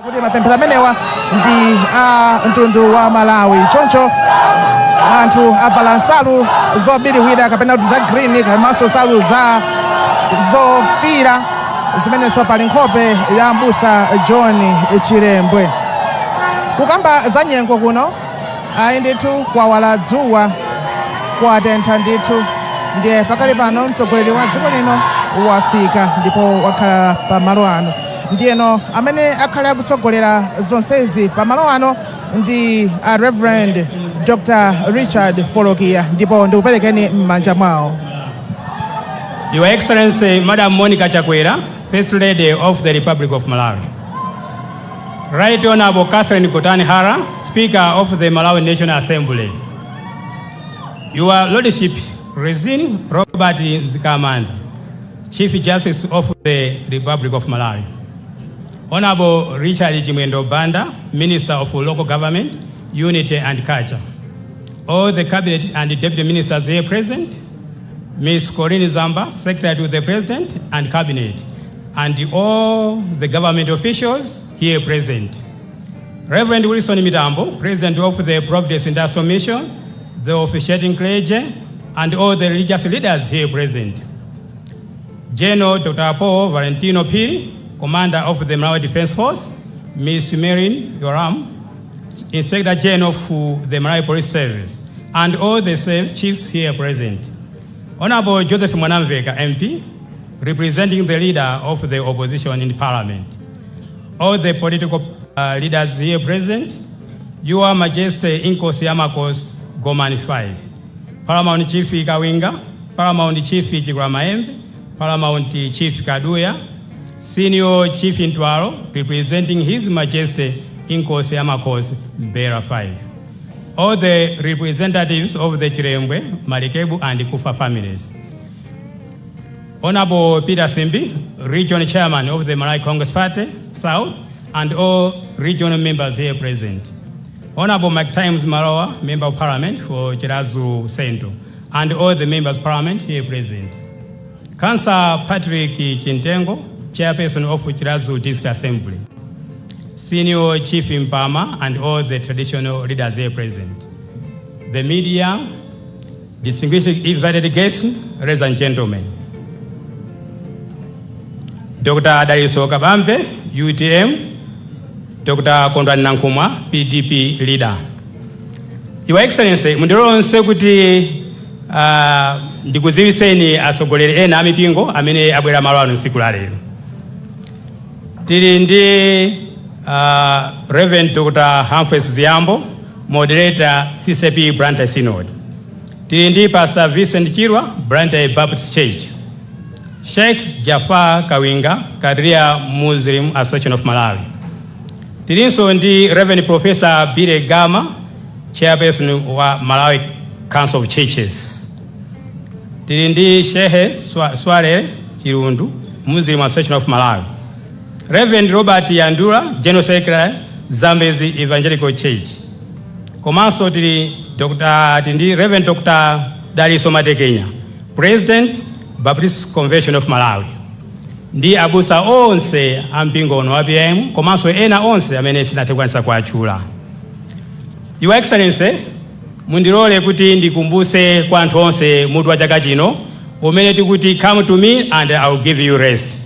Kuti mapemphero amenewa ndi mtundu wa Malawi. Choncho anthu avala nsalu zobiriwira kapena kuti za green komanso nsalu za zofira zimenenso pali nkhope ya Mbusa John Chilembwe. Kukamba za nyengo kuno ayi ndithu kwawala dzuwa kwatentha ndithu, ndiye pakali pano mtsogoleri wa dziko lino wafika ndipo wakhala pa malo ano. Ndiyeno amene akhala akutsogolera zonsezi pa malo ano ndi Reverend Dr. Richard Folokia, ndipo ndikuperekeni m'manja mwawo. Your Excellency Madam Monica Chakwera, First Lady of the Republic of Malawi. Right Honorable Catherine Kotani Hara, Speaker of the Malawi National Assembly. Your Lordship Rezin Robert Nzikamanda, Chief Justice of the Republic of Malawi. Honorable Richard Chimwendo Banda, Minister of Local Government, Unity and Culture. All the Cabinet and the Deputy Ministers here present, Ms. Corinne Zamba, Secretary to the President and Cabinet, and all the government officials here present. Reverend Wilson Mitambo, President of the Providence Industrial Mission, the officiating clergy, and all the religious leaders here present. General Dr. Paul Valentino P., Commander of the Malawi Defense Force, Ms. Marin Yoram, Inspector General of the Malawi Police Service, and all the service chiefs here present. Honorable Joseph Mwanamveka, MP, representing the leader of the opposition in Parliament. All the political leaders here present, Your Majesty Inkosi Yamakos Goman 5, Paramount Chief Kawinga, Paramount Chief Chigwamaembe, Paramount Chief Kaduya, Senior Chief Intwaro, representing His Majesty Inkosi Yamakos Mbera 5. All the representatives of the Chilembwe, Malikebu, and Kufa families. Honorable Peter Simbi, Regional Chairman of the Malawi Congress Party, South, and all regional members here present. Honorable Mike Times Marawa, Member of Parliament for Chirazu Central, and all the members of Parliament here present. Councillor Patrick Chintengo, Chairperson of Chirazu District Assembly. Senior Chief Impama, and all the traditional leaders here present. The media, distinguished invited guests, ladies and gentlemen. Dr. Dariso Kabambe, UTM, Dr. Kondwani Nankumwa, PDP leader. Your Excellency, mundironse kuti ndikuziwiseni asogolere ena amipingo amene abwera malo ano tsiku la lero. Tili ndi Reverend Dr. Humphreys Ziambo, Moderator CCP Blantyre Synod. Tili ndi Pastor Vincent Chirwa, Blantyre Baptist Church. Sheikh Jafar Kawinga, Kadria Muslim Association of Malawi. Tilinso ndi Reverend Professor Bire Gama, Chairperson wa Malawi Council of Churches. Tili ndi Sheikh Sware Chirundu, Muslim Association of Malawi. Reverend Robert Yandura, General Secretary, Zambezi Evangelical Church. Komanso tili Reverend Dr. Dariso Matekenya, President, Baptist Convention of Malawi. Ndi abusa onse ampingo ono wa PIM, komanso ena onse amene sinatekwanisa kuatchula. Your Excellency, mundilole kuti ndikumbuse kwa anthu onse mutu wa chaka chino umene tikuti come to me and I will give you rest.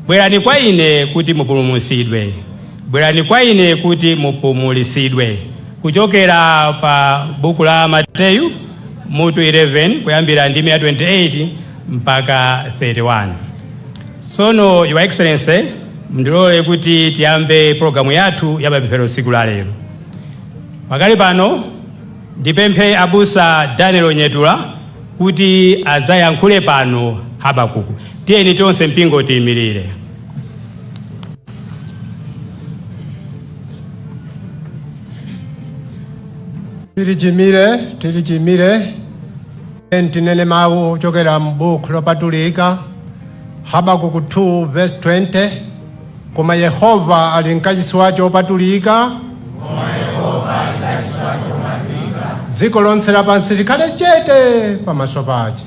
Bwerani kwa ine kuti mupulumutsidwe. Bwerani kwa ine kuti mupumulisidwe. Kuchokera pa buku la Mateyu mutu 11 kuyambira ndime ya 28 mpaka 31. Sono Your Excellency, mndilole kuti tiyambe programu yathu ya mapemphero tsiku la lero. Pakali pano ndipemphe abusa Daniel Onyetula kuti adzayankhule pano Habakuku. Tiyeni tonse mpingo tiyimirire. Tirijimire tinene mawu chokera m'buku lopatulika Habakuku 2 verse 20. Koma Yehova ali mkachisi wace opatulika, dziko lonse lapansi likhale chete pamaso pace.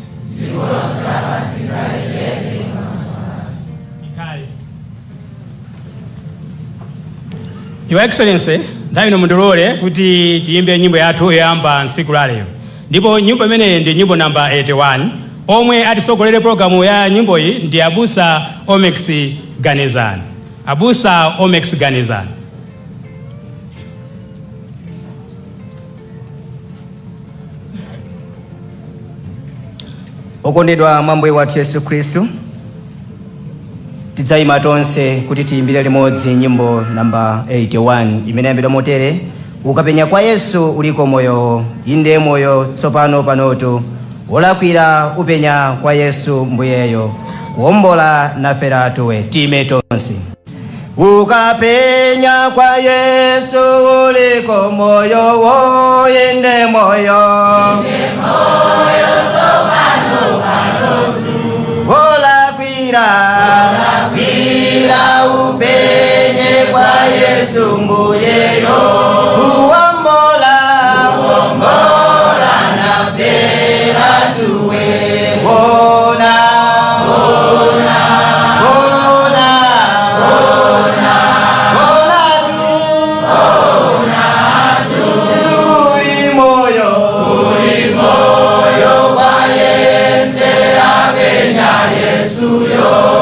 Your Excellency, nthawi ino mundilole kuti tiyimbe nyimbo yathu yoyamba ntsiku la lero. Ndipo nyimbo imene ndi nyimbo namba 81, omwe atisogolere programu ya nyimbo iyi ndi Abusa Omex Ganizani. Abusa Omex Ganizani. Okondedwa mwambuye wathu Yesu Kristu, tidzayima tonse kuti tiyimbire limodzi nyimbo namba 81 imene yambidwa motere: ukapenya kwa Yesu uliko moyo, inde moyo tsopano panotu, wolakwira upenya kwa Yesu mbuyeyo, wombola nafera tuwe. Tiyime tonse. Ukapenya kwa Yesu uliko moyo, wo inde moyo, tsopano panotu, wolakwira upenye kwa Yesu mbuyeyo, uwombola nafera tuwe. Wona uli moyo kwa Yesu apenya Yesu yo.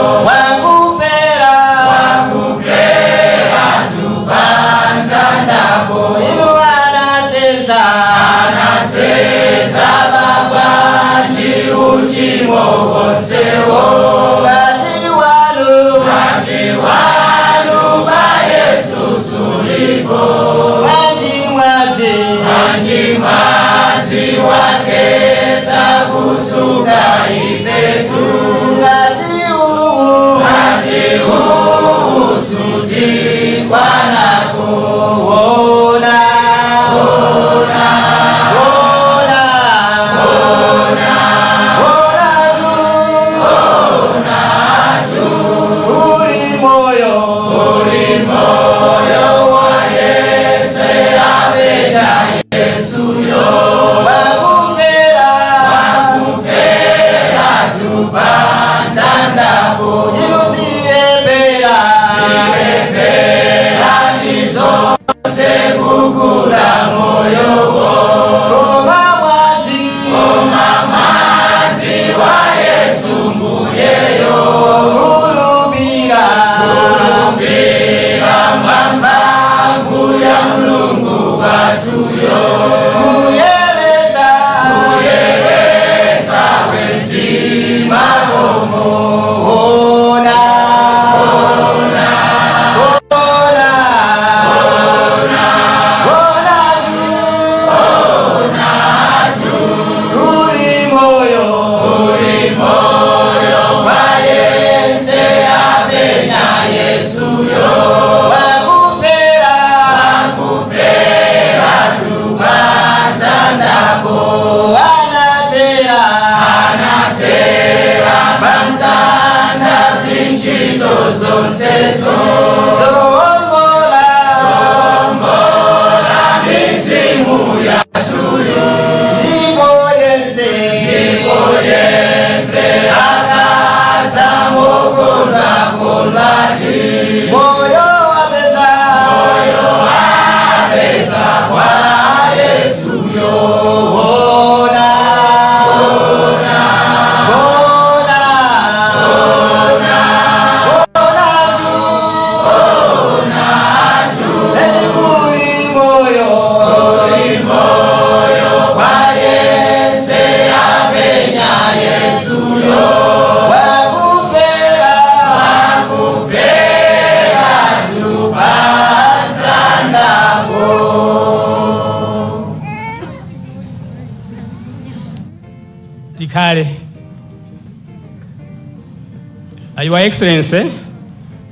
Your Excellency,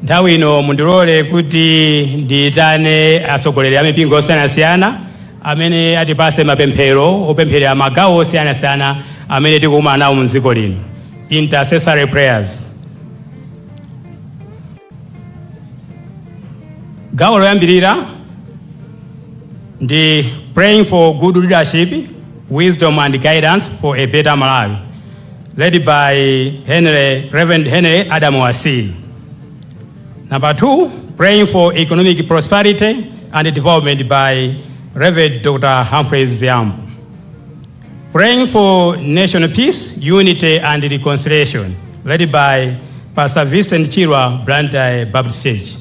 nthawi ino mundilole kuti ndiyitane atsogoleri a mipingo osiyanasiyana amene atipase mapemphero opempherera magawo osiyanasiyana amene tikukumana nawo mu dziko lino. Intercessory prayers. Gawo loyambirira ndi praying for good leadership, wisdom and guidance for a better Malawi, led by Reverend Henry Adam Wasili. Number 2, Praying for economic prosperity and development by Reverend Dr. Humphrey Ziambo. Praying for national peace, unity, and reconciliation, led by Pastor Vincent Chirwa, Blantyre Baptist Church.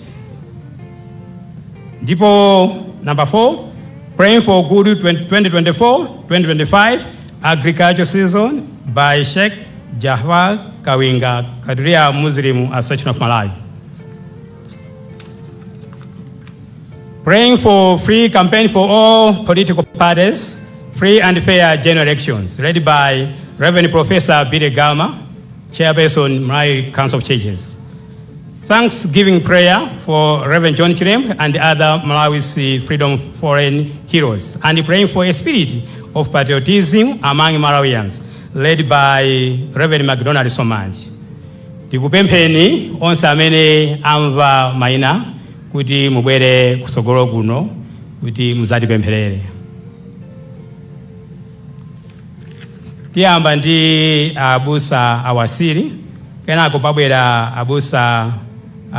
Number 4, praying for good 2024-2025 agriculture season by Sheikh Jafar Kawinga, Kadria Muslim Association of Malawi. Praying for free campaign for all political parties, free and fair general elections, led by Reverend Professor Bide Gama, Chairperson, Malawi Council of Churches. Thanksgiving prayer for Reverend John Chirem and other Malawi's Freedom Foreign heroes, and praying for a spirit of patriotism among Malawians, led by Reverend McDonald Somanji. Tikupempheni onse amene amva maina kuti mubwere kusogolo kuno kuti muzatipempherere. Tiyamba ndi abusa awasiri, kenako pabwera abusa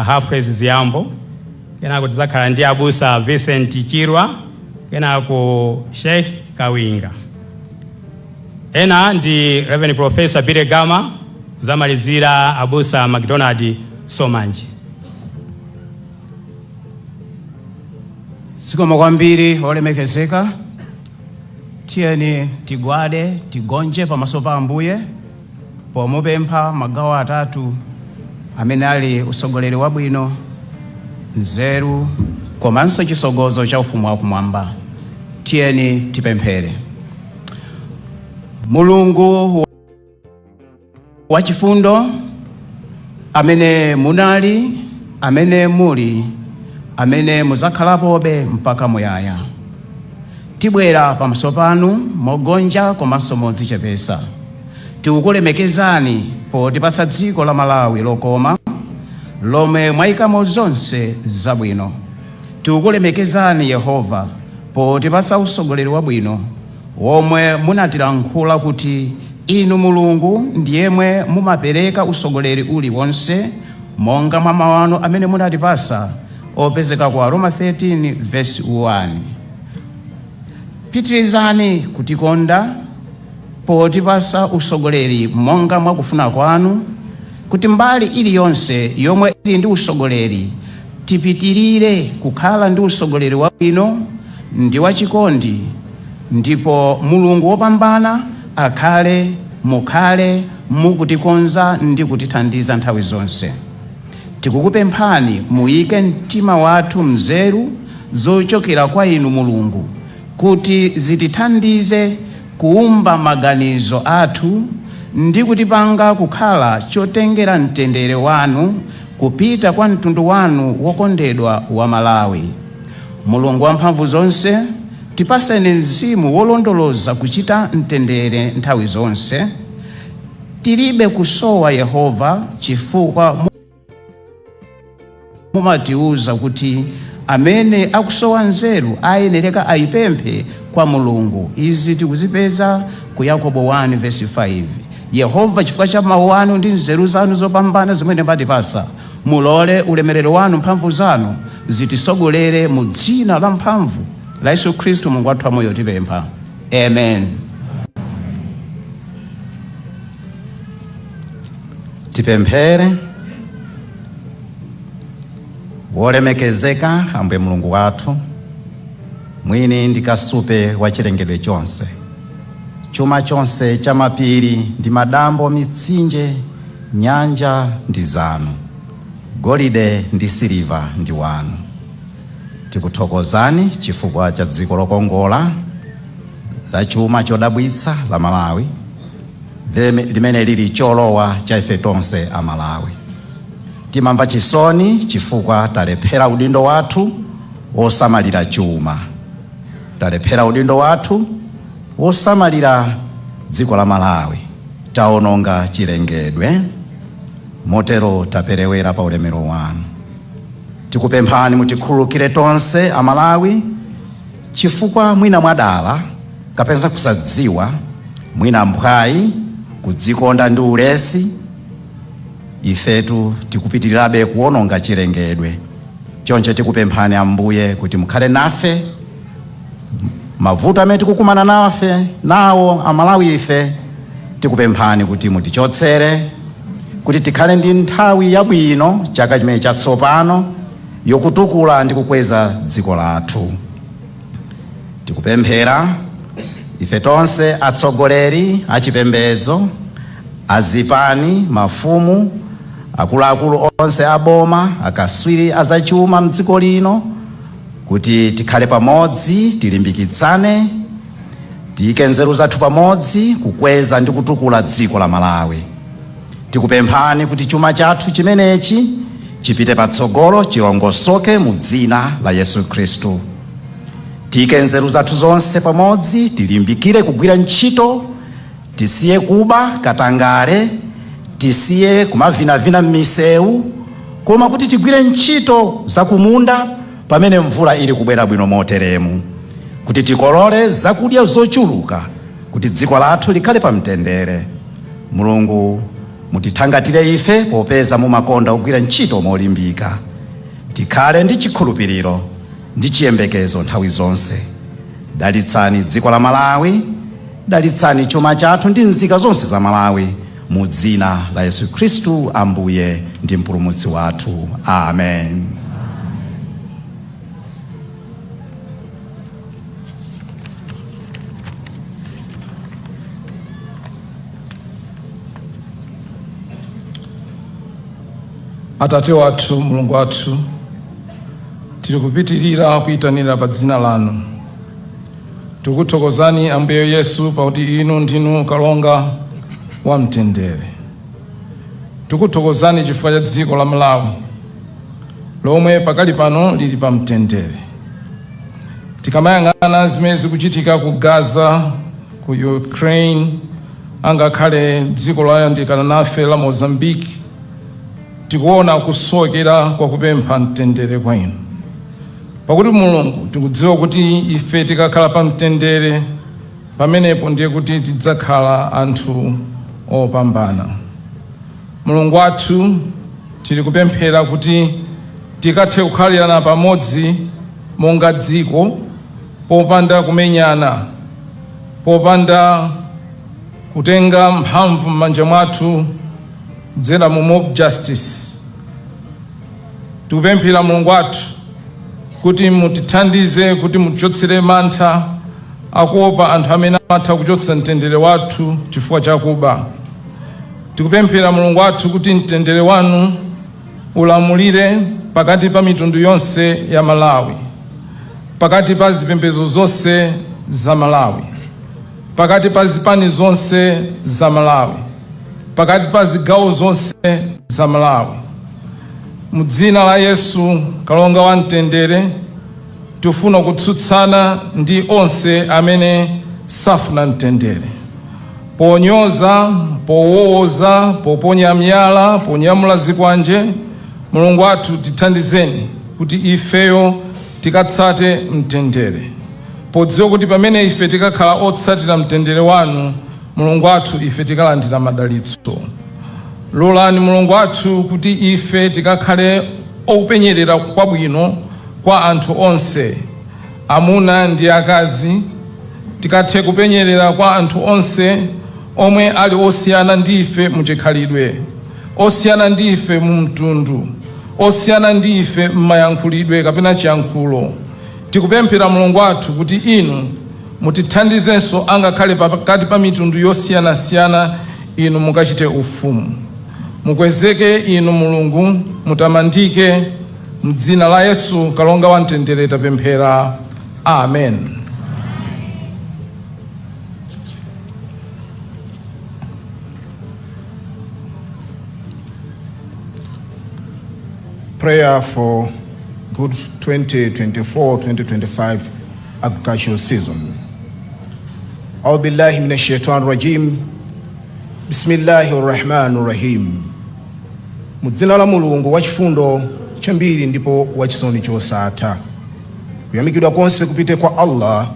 Humphrey Ziambo, kenako tizakhala ndi abusa Vincent Chirwa, kenako Sheikh Kawinga. Ena ndi Reverend Professor Bide Gama, zamalizira abusa McDonald Somanji. Sikoma kwambiri olemekezeka, tiyeni tigwade tigonje pamaso pa Ambuye pomupempha magawo atatu amene ali usogoleri wabwino, nzeru, komanso chisogozo cha ufumu wakumwamba. Tiyeni tipemphere. Mulungu wachifundo, amene munali, amene muli, amene muzakhalapobe mpaka muyaya, tibwera pamaso panu mogonja komanso modzichepesa. Tikukulemekezani potipatsa dziko la Malawi lokoma, lomwe mwayikamo zonse zabwino. Tikukulemekezani Yehova potipatsa usogoleri wabwino, womwe munatilankhula kuti inu Mulungu ndiyemwe mumapereka usogoleri uliwonse, monga mwa mawu anu amene munatipasa opezeka kwa Roma 13 verse 1. Pitirizani kutikonda potipasa usogoleri monga mwakufuna kwanu, kuti mbali iliyonse yomwe ili ndi usogoleri tipitirire kukhala ndi usogoleri wabwino ndi wachikondi, ndipo Mulungu wopambana mukhale mukutikonza ndi kutithandiza nthawi zonse. Tikukupemphani muyike mtima wathu mzeru zochokera kwa inu Mulungu, kuti zitithandize kuumba maganizo athu ndi kutipanga kukhala chotengera mtendere wanu kupita kwa mtundu wanu wokondedwa wa Malawi. Mulungu wamphamvu zonse, tipaseni mzimu wolondoloza kuchita mtendere nthawi zonse. Tilibe kusowa Yehova, chifukwa mumatiuza kuti amene akusowa nzeru ayenereka ayipemphe kwa Mulungu. Izi tikuzipeza ku Yakobo 1 verse 5. Yehova, chifukwa cha mawu anu ndi nzeru zanu zopambana zimene mwatipasa, mulole ulemerero wanu mphamvu zanu zitisogolere mu dzina la mphamvu la Yesu Khristu Mulungu wathu amoyo tipempha. Amen. Tipemphere. Wolemekezeka Ambuye Mulungu wathu, mwini ndi kasupe wa chilengedwe chonse, chuma chonse cha mapiri ndi madambo, mitsinje, nyanja ndi zanu, golide ndi siliva ndi wanu. Tikuthokozani chifukwa cha dziko lokongola la chuma chodabwitsa la Malawi, limene lili cholowa cha ife tonse a Malawi. Timamva chisoni chifukwa talephera udindo wathu wosamalira chuma, talephera udindo wathu wosamalira dziko la Malawi, taononga chilengedwe, motero taperewera pa ulemero wanu. Tikupemphani mutikhululukire tonse a Malawi, chifukwa mwina mwadala kapeza kusadziwa, mwina mphwayi, kudzikonda ndi ulesi, ifetu tikupitirirabe kuononga chilengedwe Choncho tikupemphani Ambuye kuti mukhale nafe mavuto amene tikukumana nawo Amalawi ife, tikupemphani kuti mutichotsere, kuti tikhale ndi nthawi yabwino chaka chimene chatsopano yokutukula ndi kukweza dziko lathu. Tikupemphera ife tonse atsogoleri achipembedzo, azipani, mafumu, akuluakulu onse aboma, akaswiri azachuma mdziko lino, kuti tikhale pamodzi, tilimbikitsane, tiyike nzeru zathu pamodzi kukweza ndi kutukula dziko la Malawi. Tikupemphani kuti chuma chathu chimenechi chipite patsogolo, chilongosoke mu dzina la Yesu Khristu. Tiyike nzeru zathu zonse pamodzi, tilimbikire kugwira ntchito, tisiye kuba katangale, tisiye kumavinavina m'misewu, koma kuti tigwire ntchito zakumunda pamene mvula ili kubwera bwino moteremu, kuti tikolole zakudya zochuluka, kuti dziko lathu likhale pamtendere. Mulungu mutithangatire ife popeza mumakonda kugwira ntchito molimbika. Tikhale ndi chikhulupiriro ndi chiyembekezo nthawi zonse. Dalitsani dziko la Malawi, dalitsani chuma chathu ndi nzika zonse za Malawi, mu dzina la Yesu Khristu Ambuye ndi mpulumutsi wathu. Amen. Atate wathu, Mulungu wathu, tiri kupitirira kuyitanira pa dzina lanu. Tikuthokozani Ambuye Yesu pakuti inu ndinu kalonga wa mtendere. Tikuthokozani chifukwa cha dziko la Malawi lomwe pakali pano lili pa mtendere. Tikamayang'ana zimene zikuchitika ku Gaza, ku Ukraine, angakhale dziko loyandikana nafe la Mozambique, tikuona kusokera kwa kupempha mtendere kwa inu. Pakuti Mulungu tikudziwa kuti ife tikakhala pa mtendere, pamenepo ndiye kuti tidzakhala anthu opambana. Mulungu wathu, tiri kupemphera kuti tikathe kukhalirana pamodzi monga dziko, popanda kumenyana, popanda kutenga mphamvu m'manja mwathu kudzera mu mob justice. Tikupemphera Mulungu wathu kuti mutithandize, kuti mutichotsere mantha akuopa anthu amene amatha kuchotsa mtendere wathu chifukwa chakuba. Tikupemphera Mulungu wathu kuti mtendere wanu ulamulire pakati pa mitundu yonse ya Malawi, pakati pa zipembedzo zonse za Malawi, pakati pa zipani zonse za Malawi, pakati pa zigawo zonse za Malawi. Mu dzina la Yesu, kalonga wa mtendere, tifuna kutsutsana ndi onse amene safuna mtendere, ponyoza, powoza, poponya miyala, ponyamula zikwanje. Mulungu wathu, tithandizeni kuti ifeyo tikatsate mtendere, podziwa kuti pamene ife tikakhala otsatira mtendere wanu, Mulungu wathu, ife tikalandira madalitso. Lolani Mulungu wathu kuti ife tikakhale openyerera kwabwino kwa anthu onse, amuna ndi akazi, tikathe kupenyerera kwa anthu onse omwe ali osiyana ndife muchikhalidwe, osiyana ndife mu mtundu, osiyana ndife m'mayankhulidwe kapena chiyankhulo. Tikupemphera Mulungu wathu kuti inu mutithandizenso angakhale pakati pa mitundu yosiyanasiyana, inu mukachite ufumu. Mukwezeke inu Mulungu, mutamandike. M'dzina la Yesu, kalonga wa mtendere, tapemphera. Amen. Prayer for good 2024-2025 agricultural season. A'udhu billahi minash shaitanir rajim. Bismillahir rahmanir rahim. Mu dzina la Mulungu wachifundo chambiri ndipo wachisoni chosatha. Kuyamikidwa konse kupite kwa Allah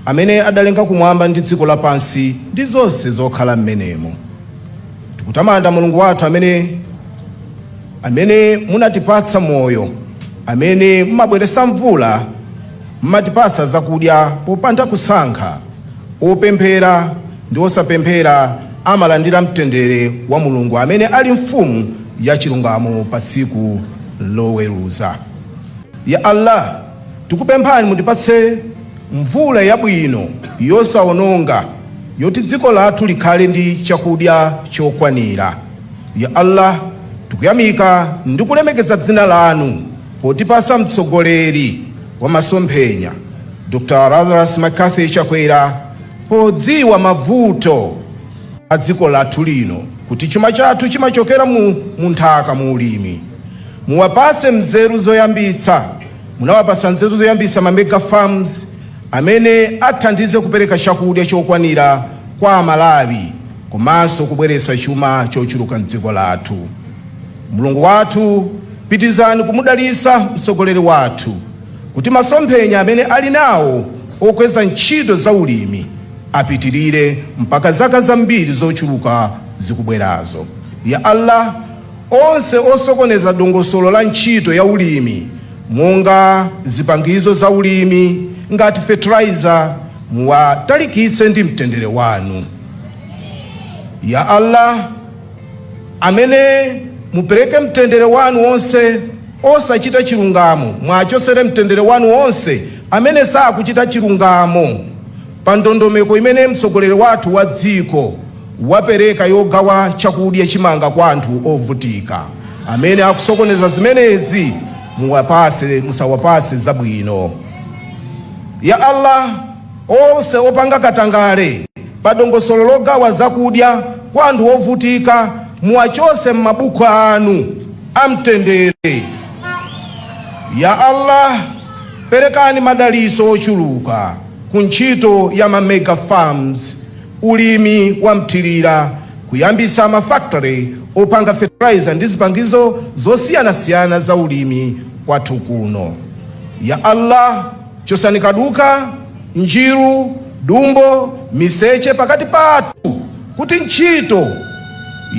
amene adalenga kumwamba ndi dziko lapansi ndi zonse zokhala m'menemo. Tikutamanda Mulungu wathu amene munatipatsa moyo, amene mumabweretsa mvula, mmatipasa zakudya popanda kusankha, opemphera ndi osapemphera amalandira mtendere wa Mulungu amene ali mfumu ya chilungamo pa tsiku loweruza. Ya Allah, tikupemphani mutipatse mvula yabwino yosawononga, yoti dziko lathu likhale ndi chakudya chokwanira. Ya Allah, tikuyamika ndi kulemekeza dzina lanu potipasa mtsogoleri wa masomphenya Dr. Lazarus Makathi Chakwera, podziwa mavuto a dziko lathu lino kuti chuma chathu chimachokera mu nthaka, mu ulimi. Muwapase nzeru zoyambitsa, munawapasa nzeru zoyambitsa ma mega farms amene athandize kupereka chakudya chokwanira kwa Amalawi komanso kubweretsa chuma chochuluka m'dziko lathu. Mulungu wathu, pitizani kumudalitsa mtsogoleri wathu kuti masomphenya amene ali nawo okweza ntchito za ulimi apitirire mpaka zaka zambiri zochuluka zikubwerazo. Ya Allah, onse osokoneza dongosolo la ntchito ya ulimi monga zipangizo za ulimi ngati fertilizer, muwatalikitse ndi mtendere wanu. Ya Allah, amene mupereke mtendere wanu onse osachita chilungamo, mwachosere mtendere wanu onse amene sakuchita chilungamo pa ndondomeko imene mtsogoleri wathu wa dziko wapereka yogawa chakudya chimanga kwa anthu ovutika. Amene akusokoneza zimenezi musawapase zabwino. Ya Allah, onse opanga katangale pa dongosolo logawa zakudya kwa anthu ovutika muwachose m'mabuku anu amtendere. Ya Allah, perekani madaliso ochuluka ku ntchito ya ma mega farms, ulimi wa mthirira, kuyambisa mafactory opanga fertilizer ndi zipangizo zosiyanasiyana za ulimi kwathu kuno. Ya Allah, chosani kaduka, njiru, dumbo, miseche pakati pathu kuti ntchito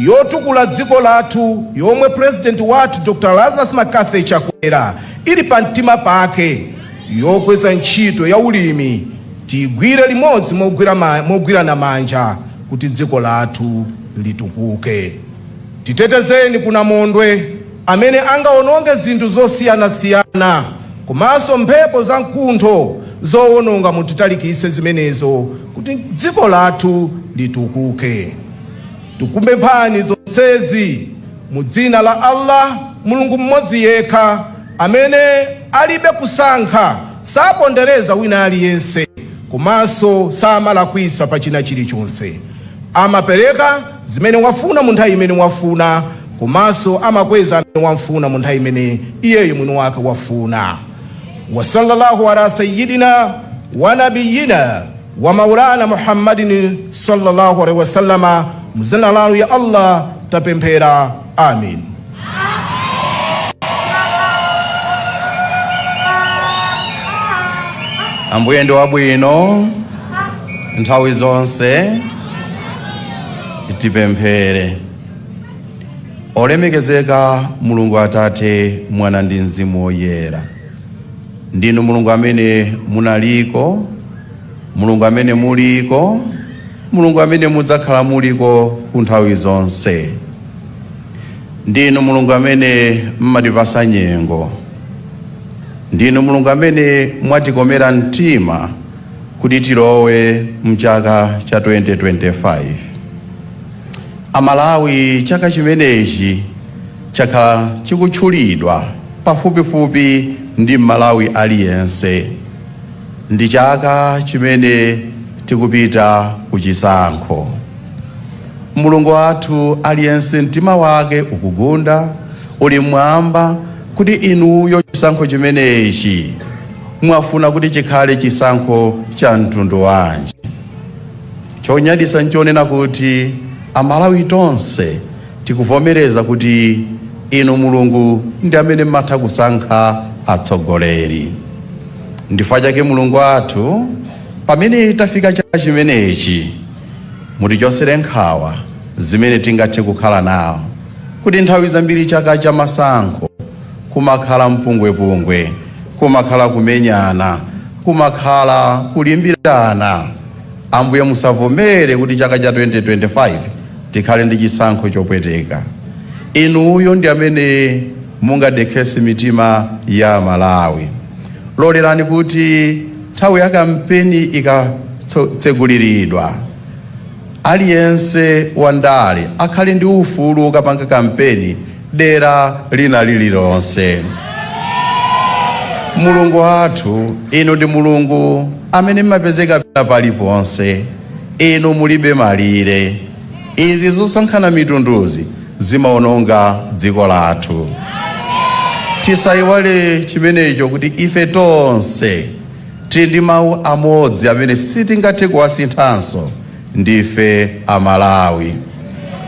yotukula dziko lathu yomwe President wathu Dr. Lazarus Makathi Chakwera ili pa mtima pake yokweza ntchito ya ulimi tigwire limodzi mogwirana manja kuti dziko lathu litukuke. Titetezeni kuna mondwe amene angaononge zinthu zosiyanasiyana komanso mphepo za mkuntho zowononga, mutitalikise zimenezo kuti dziko lathu litukuke. Tikupemphani zonsezi mu dzina la Allah, Mulungu mmodzi yekha amene alibe kusankha, sapondereza wina aliyense komanso samalakwisa pa china chilichonse. Amapereka zimene wafuna mu nthawi imene wafuna komanso amakweza amene wafuna mu nthawi imene iyeyo mwini wake wafuna. Wa sallallahu ala sayyidina wa nabiyina wa maulana Muhammadin sallallahu alaihi wasallama. Muzina lanu ya Allah tapemphera. Amin. Ambuye ndi wabwino nthawi zonse, tipemphere. Olemekezeka Mulungu Atate, Mwana ndi Mzimu Woyera, ndinu Mulungu amene munaliko, Mulungu amene muliko, Mulungu amene mudzakhala muliko ku nthawi zonse. Ndinu Mulungu amene mmatipasa nyengo, ndinu Mulungu amene mwatikomera mtima kuti tilowe mchaka cha 2025. Amalawi chaka chimenechi chakhala chikutchulidwa pafupifupi ndi Malawi aliyense. Ndi chaka chimene tikupita kuchisankho. Mulungu wathu aliyense mtima wake ukugunda, uli mwamba kuti inuyo chisankho chimenechi mwafuna kuti chikhale chisankho cha mtundu wanji. Chonyadisa nchonena kuti Amalawi tonse tikuvomereza kuti inu Mulungu ndi amene matha kusankha atsogoleri. Ndifukwa chake Mulungu wathu, pamene tafika chaka chimenechi, mutichosere nkhawa zimene tingathe kukhala nawo, kuti nthawi zambiri chaka cha masankho kumakhala mpungwepungwe, kumakhala kumenyana, kumakhala kulimbirana. Ambuye musavomere kuti chaka cha 2025 tikhale ndi chisankho chopweteka. Inuyo ndi amene mungadekhese mitima ya Malawi. Lolerani kuti nthawi ya kampeni ikatseguliridwa, aliyense wandale akhale ndi ufulu ukapanga kampeni dera lina lililonse. Mulungu wathu, inu ndi Mulungu amene mapezeka paliponse, inu mulibe malire. Izi zosankhana mitunduzi zimaononga dziko lathu. Tisayiwale chimenecho kuti ife tonse tili ndi mawu amodzi amene sitingathe kuwasinthanso, ndife Amalawi.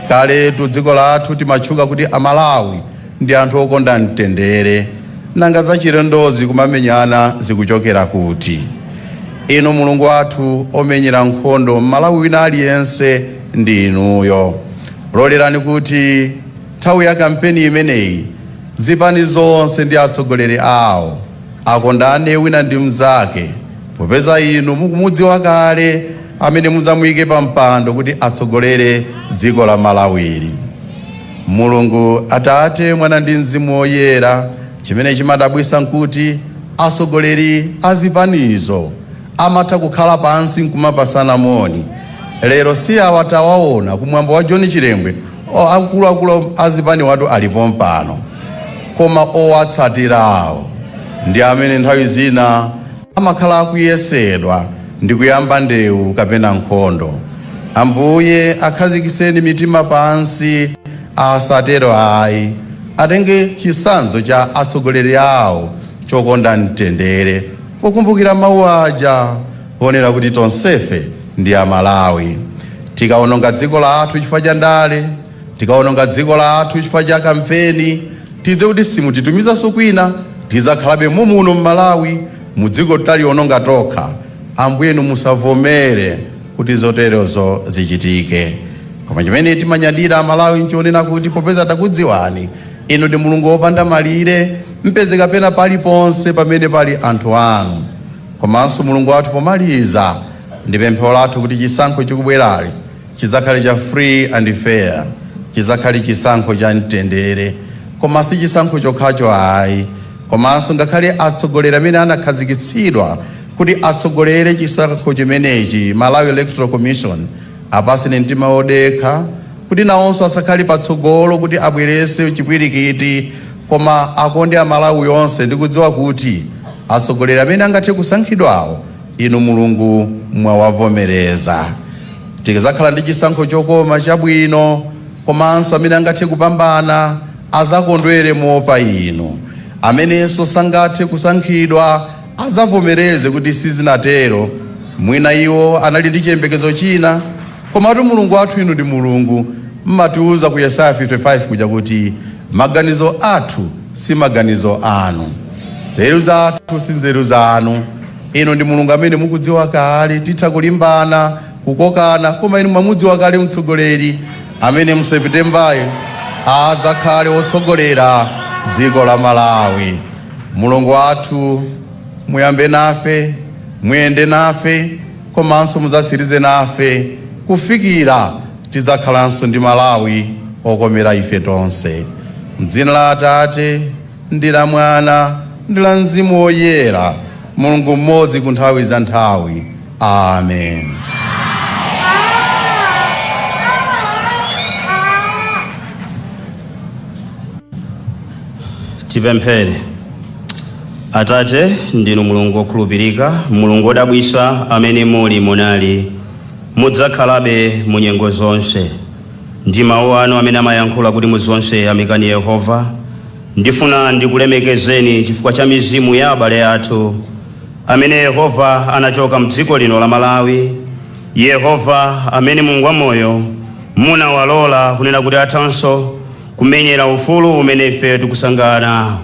Kaletu dziko lathu timatchuka kuti Amalawi ndi anthu okonda mtendere, nanga zachilendozi kumamenyana zikuchokera kuti? Inu Mulungu wathu omenyera nkhondo Malawi wina aliyense ndi inuyo. Lolerani kuti nthawi ya kampeni imeneyi zipani zonse ndi atsogoleri awo akondane wina ndi mnzake, popeza inu mukumudziwa kale amene mudzamuyike pa mpando kuti atsogolere dziko la Malawili. Mulungu Atate, Mwana ndi Mzimu Woyera, chimene chimadabwisa nkuti atsogoleri azipanizo amatha kukhala pansi nkumapasana moni. Lero si awatawaona kumwambo wa John Chilembwe akuluakulu azipani watu alipo mpano, koma owatsatirawo ndi amene nthawi zina amakhala akuyesedwa ndi kuyamba ndewu kapena nkhondo. Ambuye akhazikiseni mitima pansi, asatero ayi, atenge chisanzo cha atsogoleri awo chokonda mtendere, pokumbukira mawu aja onena kuti tonsefe ndi Amalawi. Tikaononga dziko lathu chifukwa cha ndale, tikaononga dziko lathu chifukwa cha kampeni, tidze kuti simutitumizaso kwina, tizakhalabe mumuno m'Malawi, mu dziko taliononga tokha. Ambuye musavomere kuti zoterozo zichitike. Koma chimene timanyadira Amalawi nchonena kuti popeza takudziwani, inu ndi Mulungu wopanda malire, mpezeka pena paliponse pamene pali anthu anu. Komanso Mulungu wathu, pomaliza ndi pemphero lathu kuti chisankho chikubwerali chizakhale cha free and fair, chizakhale chisankho cha mtendere, koma si chisankho chokhacho ayi, komanso ngakhale atsogoleri amene anakhazikitsidwa kuti atsogolere chisankho chimenechi, Malawi Electoral Commission, apasene mtima wodekha kuti nawonso asakhale patsogolo kuti abwerese chipwirikiti, koma akonde Amalawi yonse ndi kudziwa kuti atsogoleri amene angathe kusankhidwawo inu Mulungu mwawavomereza. Tikazakhala ndi chisankho chokoma chabwino, komanso amene angathe kupambana azakondwere moopa inu. Amenenso sangathe kusankhidwa azavomereze kuti sizinatero, mwina iwo anali ndi chiyembekezo china, komatu Mulungu wathu inu ndi Mulungu. Mmatiuza ku Yesaya 55 kuja kuti maganizo athu si maganizo anu, nzeru zathu si nzeru zanu. Inu ndi Mulungu amene mukudziwa kale titha kulimbana, kukokana, koma inu mwamudziwa kale mtsogoleri amene mu Septembayo adzakhale wotsogolera dziko la Malawi. Mulungu wathu, muyambe nafe, muyende nafe, komanso muzatsirize nafe kufikira tidzakhalanso ndi Malawi okomera ife tonse. M'dzina la Atate ndi la Mwana ndi la Mzimu Woyera, Mulungu mmodzi ku nthawi za nthawi. Amen. Tipemphere. Atate, ndinu Mulungu wokhulupirika, Mulungu wodabwisa amene muli munali, mudzakhalabe mu nyengo zonse. Ndi mawu anu amene amayankhula kuti mu zonse yamikani Yehova, ndifuna ndikulemekezeni chifukwa cha mizimu ya abale athu amene Yehova anachoka mdziko lino la Malawi. Yehova amene Mulungu wa moyo munawalola kunena kuti athanso kumenyera ufulu umene ife tikusangana.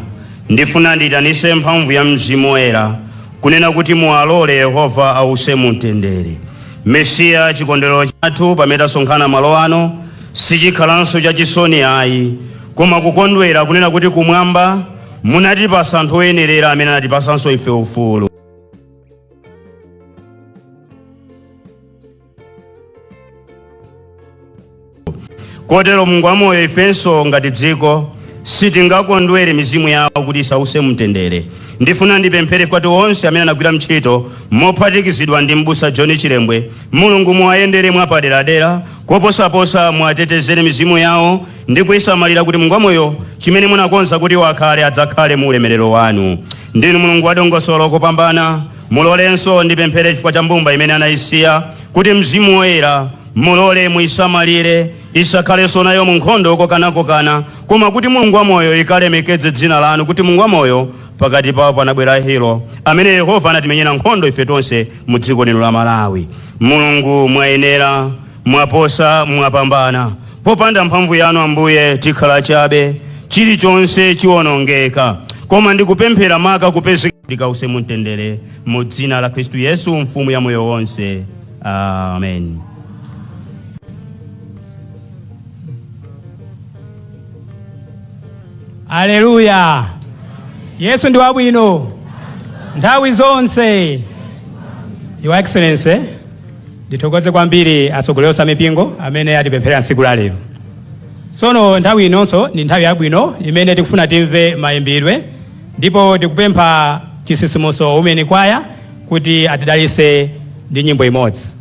Ndifuna ndiyitanise mphamvu ya Mzimu Woyera kunena kuti muwalole Yehova ause mu mtendere. Mesiya, chikondwerero chathu pamene tasonkhana malo ano sichikhalanso chachisoni ayi, koma kukondwera kunena kuti kumwamba munatipasa anthu oyenerera amene anatipasanso ife ufulu. Kotero Mulungu wamoyo, ifenso ngati dziko sitingakondwere mizimu yawo kuti isause mtendere. Ndifuna ndipemphere kwati onse amene anagwira ntchito mophatikizidwa ndi m'busa John Chilembwe, Mulungu muwayendere mwapaderadera, koposaposa muwatetezere mizimu yawo ndi kuyisamalira kuti Mulungu wamoyo chimene munakonza kuti wakhale adzakhale mu ulemerero wanu. Ndinu Mulungu wadongosolo kopambana, mulolenso ndipemphere chifukwa cha mbumba imene anayisiya kuti Mzimu Woyera mulole muyisamalire, isakhalenso nayo mu nkhondo kokana koma kuti Mulungu wamoyo ikalemekedze dzina lanu, kuti Mulungu wamoyo pakati pawo panabwera hilo amene Yehova anatimenyera nkhondo ife tonse mu dziko lino la Malawi. Mulungu mwayenera, mwaposa, mwapambana. Popanda mphamvu yanu Ambuye tikhala chabe, chilichonse chiwonongeka. Koma ndikupemphera maka kupezeka likause mtendere mu dzina la Khristu Yesu mfumu ya moyo wonse. Amen. Haleluya. Yesu ndi wabwino nthawi zonse. Your Excellency, ndithokoze kwambiri atsogoleri a mipingo amene atipemphera tsiku la lero. Sono nthawi inonso ndi nthawi yabwino imene tikufuna timve mayimbidwe, ndipo tikupempha chisisimuso Women Choir kuti atidalise ndi nyimbo imodzi.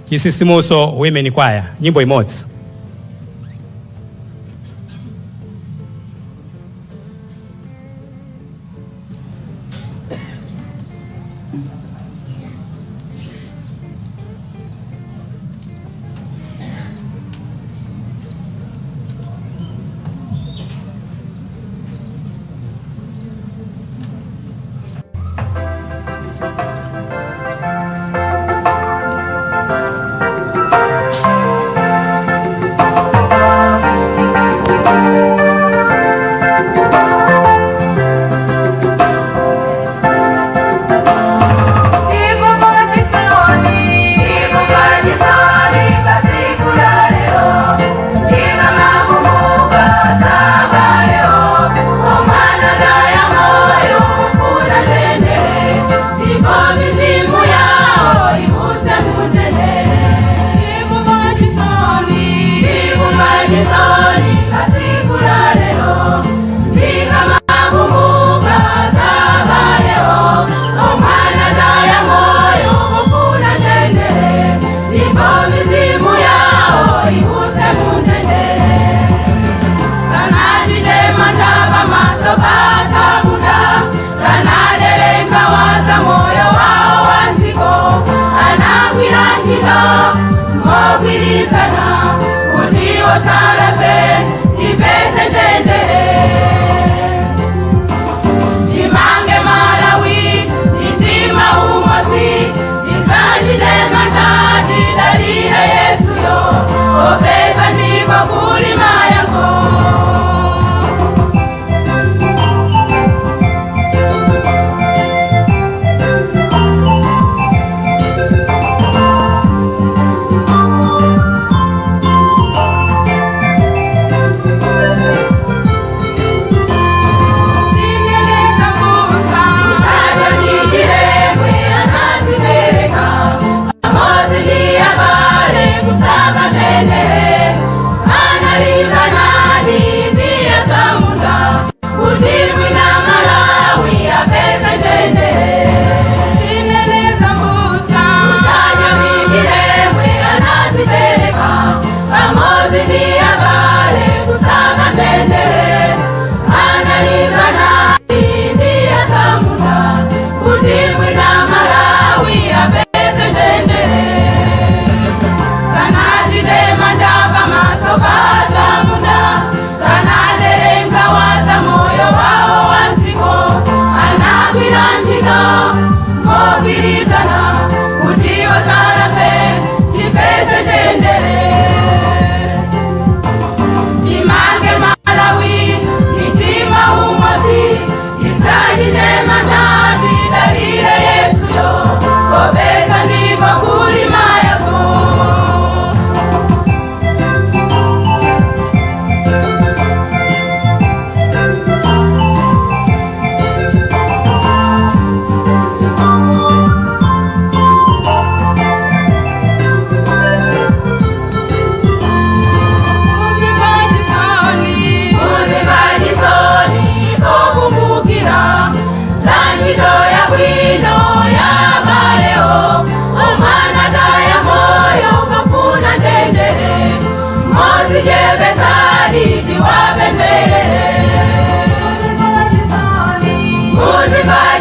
Chisisimuso Women Choir, nyimbo imodzi.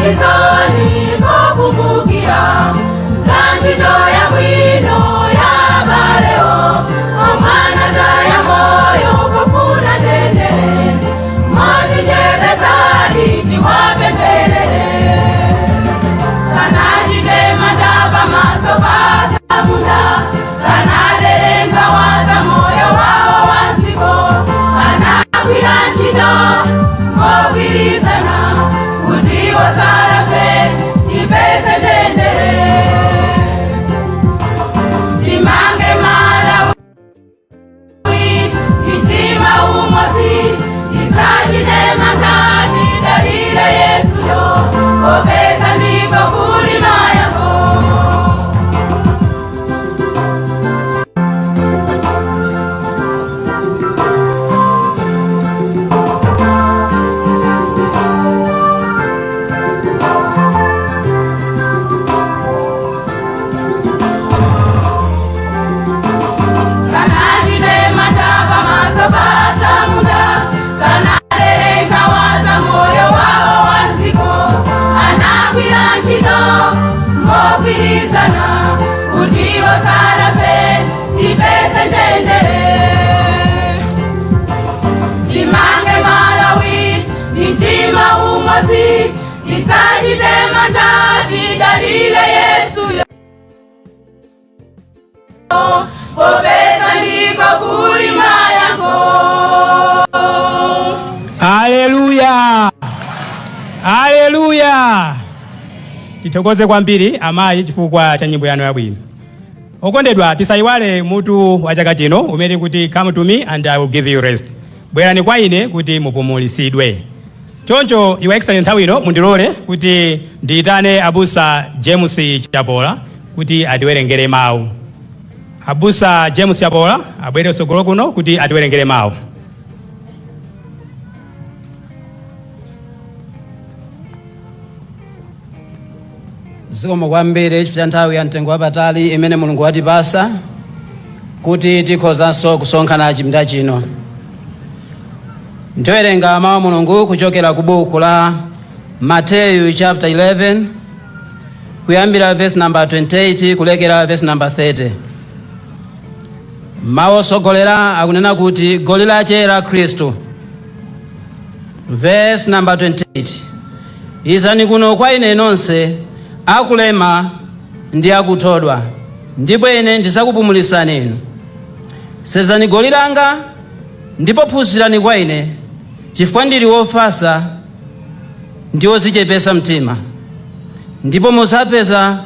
Madisoni mokumbukira Sanjito ya bwino ya baleo Omwana gaya moyo pofuna tendere Mozi jebesali tiwape mbelele Sanajide mataba masoba samunda Sanaderenga waza moyo wao wansiko Anakwila nchito mobirizana Utiwa sarafe tipeze tendere Timange malawi Titima umozi Tisajide makati dalile Yesu yo Obeza ndiko kulima yako Sanajide mataba masobasa muda Sanaderenga waza moyo wao wansiko Anakwila nchito mobirizana Utiwa sarafe tipeze tendere Timange malawi Titima umozi Tisajide matati dalile Yesu yo Obeza ndiko kulima yako Haleluya, haleluya. Titokoze kwambiri amayi chifukwa cha nyimbo yanu yabwino. Okondedwa, tisayiwale mutu wa chaka chino umene kuti come to me and I will give you rest. Bwerani kwa ine kuti mupumulisidwe. Choncho Your Excellency nthawi ino mundilole kuti ndiyitane abusa James Chapola kuti atiwerengere mawu. Abusa James Chapola abwere sogolo kuno kuti atiwerengere mawu. Zikomo kwambiri chifukwa cha nthawi ya mtengo wapatali imene Mulungu watipasa kuti tikhozanso kusonkhana chipinda chino. Ndiwerenga mawu a Mulungu kuchokera ku buku la Mateyu chapter 11 kuyambira verse number 28 kulekera verse number 30. Mawu osogolera akunena kuti goli lache la Khristu. Verse number 28. Izani kuno kwa ine nonse akulema ndi akuthodwa ndipo ine ndizakupumulisani inu. Sezani goli langa ndipo phunzirani kwa ine chifukwa ndili wofasa ndi wodzichepesa mtima ndipo muzapeza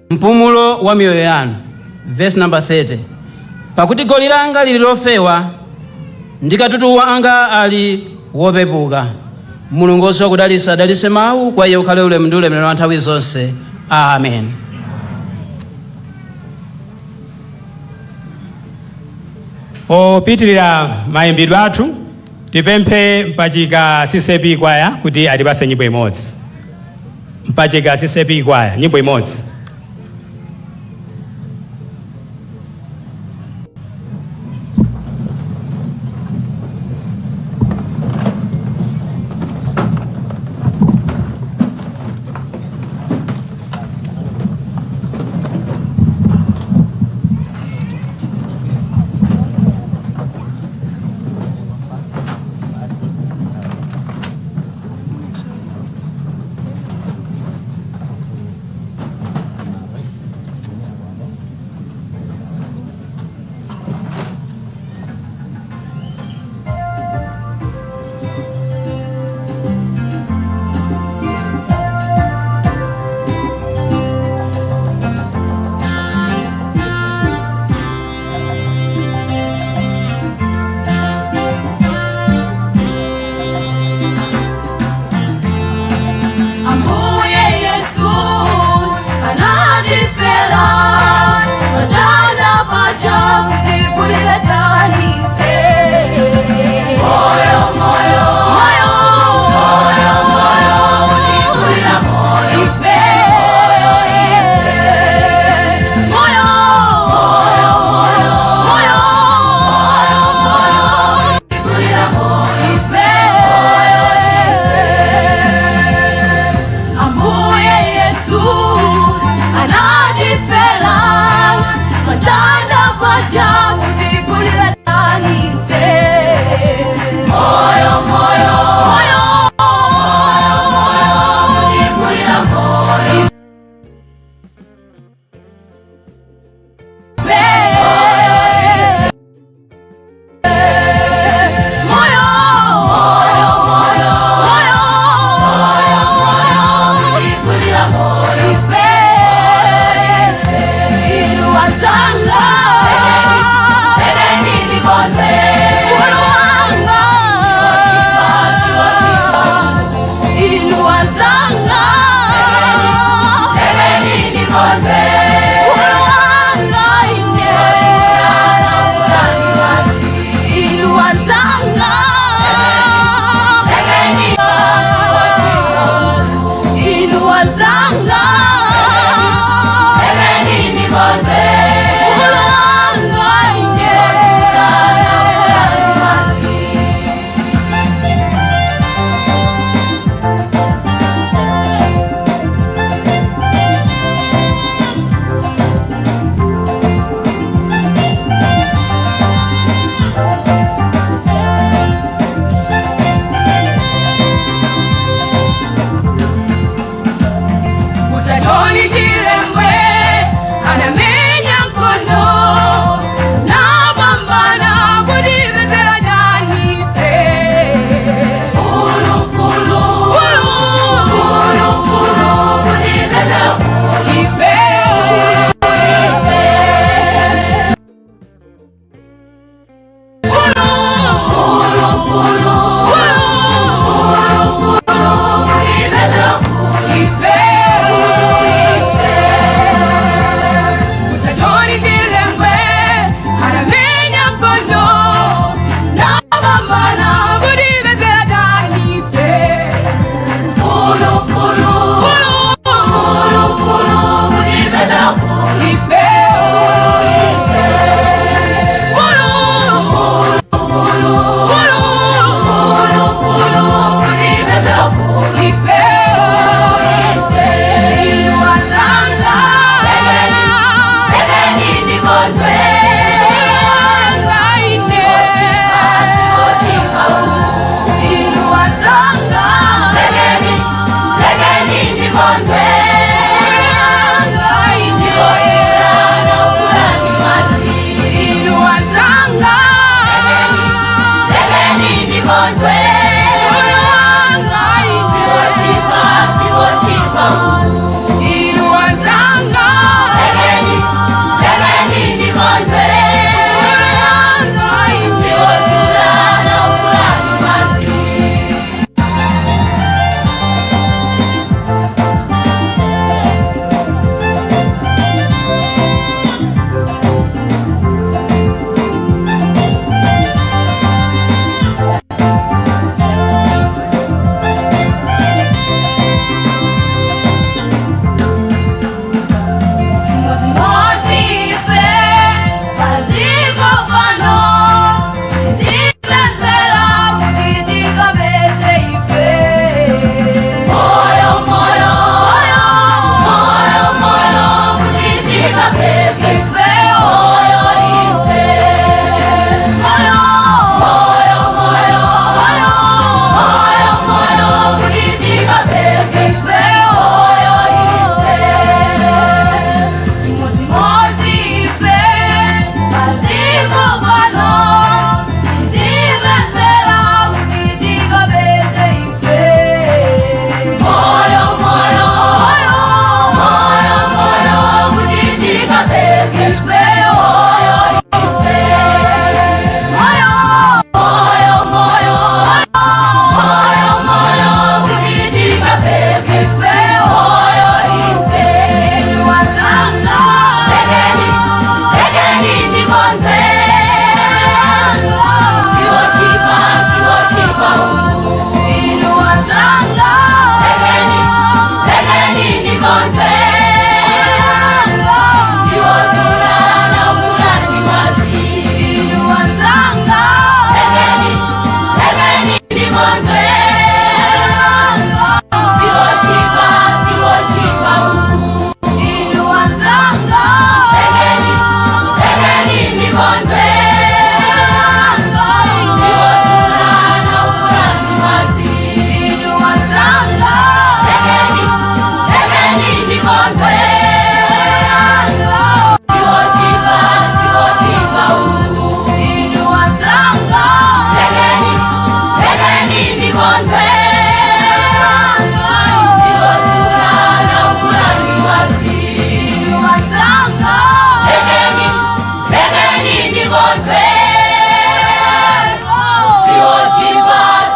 mpumulo wa miyoyo yanu. Verse number 30. Pakuti goli langa lili lofewa ndi katundu wanga ali wopepuka. Mulungu osakudalitsa adalitse mawu kwa iye ukhale ulemu ndi ulemerero wa nthawi zonse. Amen. Opitirira mayimbidwe athu tipemphe mpachika CCP kwaya kuti atipase nyimbo imodzi. Mpachika CCP kwaya nyimbo imodzi.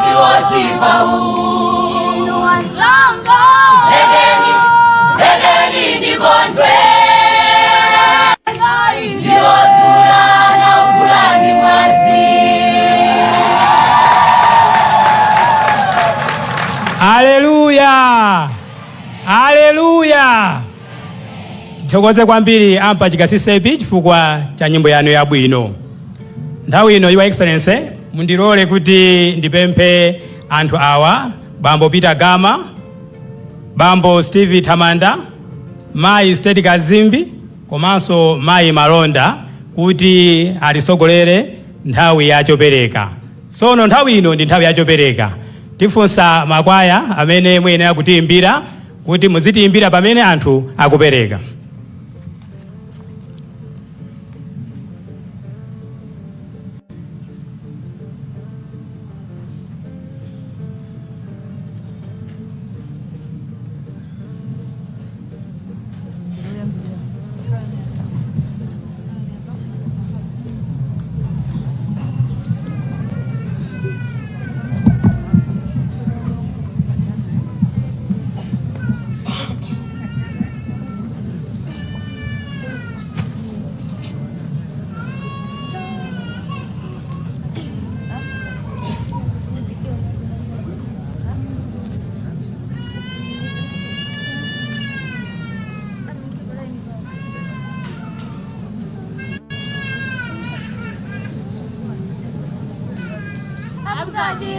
siwochipa wazango legeni ndikondwe ndiwotula na ukulani mwasi. Haleluya, haleluya. Tithokoze kwambiri ampa chikasisepi chifukwa cha nyimbo yanu yabwino. Nthawi ino Your Excellency mundilole kuti ndipemphe anthu awa: Bambo Peter Gama, Bambo Steve Tamanda, Mayi State Kazimbi komanso Mayi Malonda kuti alisogolere nthawi ya chopereka. Sono nthawi ino ndi nthawi ya chopereka. Tifunsa makwaya amene muyenera kutiimbira kuti muzitiimbira pamene anthu akupereka.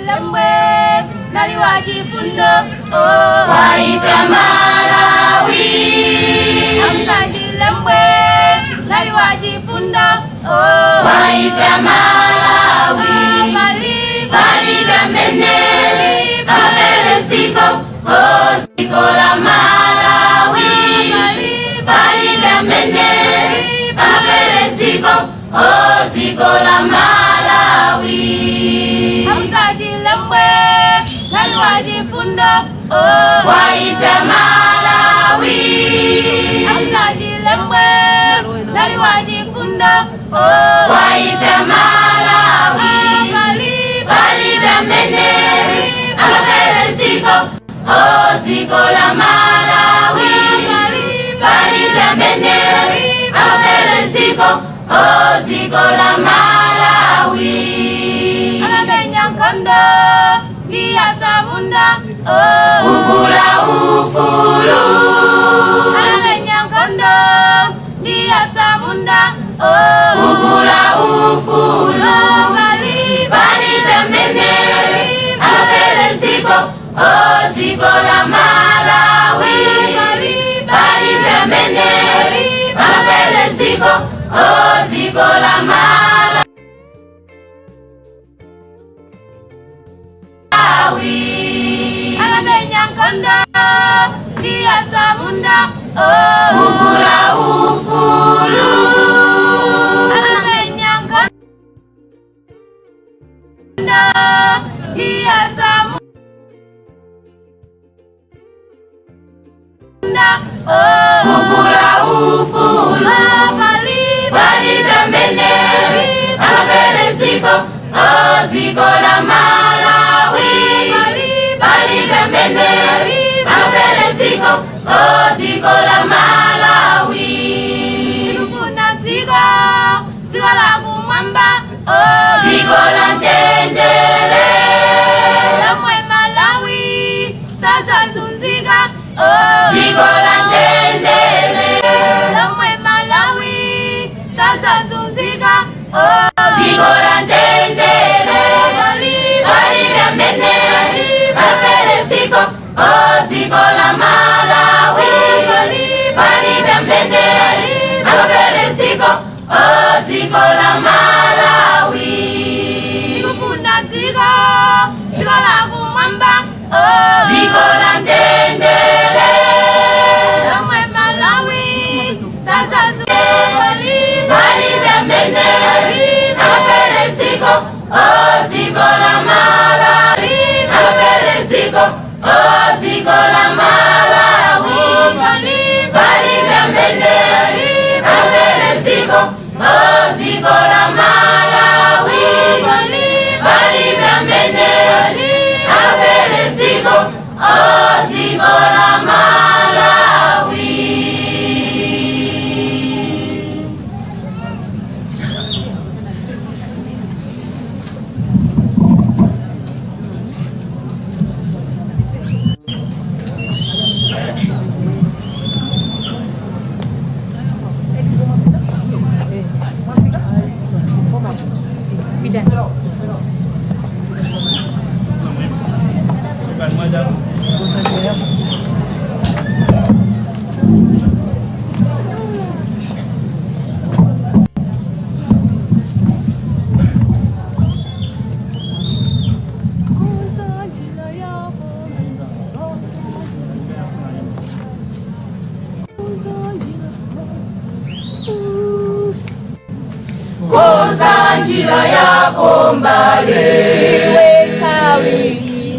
Lemwe naliwajifundo waifa Malawi. Lemwe naliwajifundo waifa Malawi. Bali bambene babele siko siko la Malawi. Bali bambene babele siko siko la Malawi. Lemwe naliwajifundo waifa Malawi. Lemwe naliwajifundo waifa Malawi. Bali bambene abele ziko ziko la Malawi. Bali bambene abele ziko ziko la Malawi. Kondo dia samunda ugula ufulu. Anamenya kondo dia samunda ugula ufulu. Bali bambene abele ziko ziko la Malawi. Bali bambene abele ziko ziko la Malawi. Anamenya kondo dia samunda ugula ufulu. Anamenya kondo dia samunda ugula ufulu. Bali bambene abele ziko ziko la Malawi. Bali bambene abele ziko ziko la Malawi. Nikufuna ziko la kumwamba ziko la Ntendere. Lamwe Malawi sasa zunzika ziko la Ntendere. Lamwe Malawi sasa zunzika ziko la Ntendere. Bali bambene abele ziko ziko la Malawi. Bali bambene abele ziko ziko la Malawi. Nikufuna ziko la kumwamba ziko la Ntendere. Lamwe Malawi sasa bali bambene abele ziko ziko la Malawi. Abele ziko ziko la Malawi. Bali bambene abele ziko ziko la Malawi. Bali bambene Konza njira yako mbale,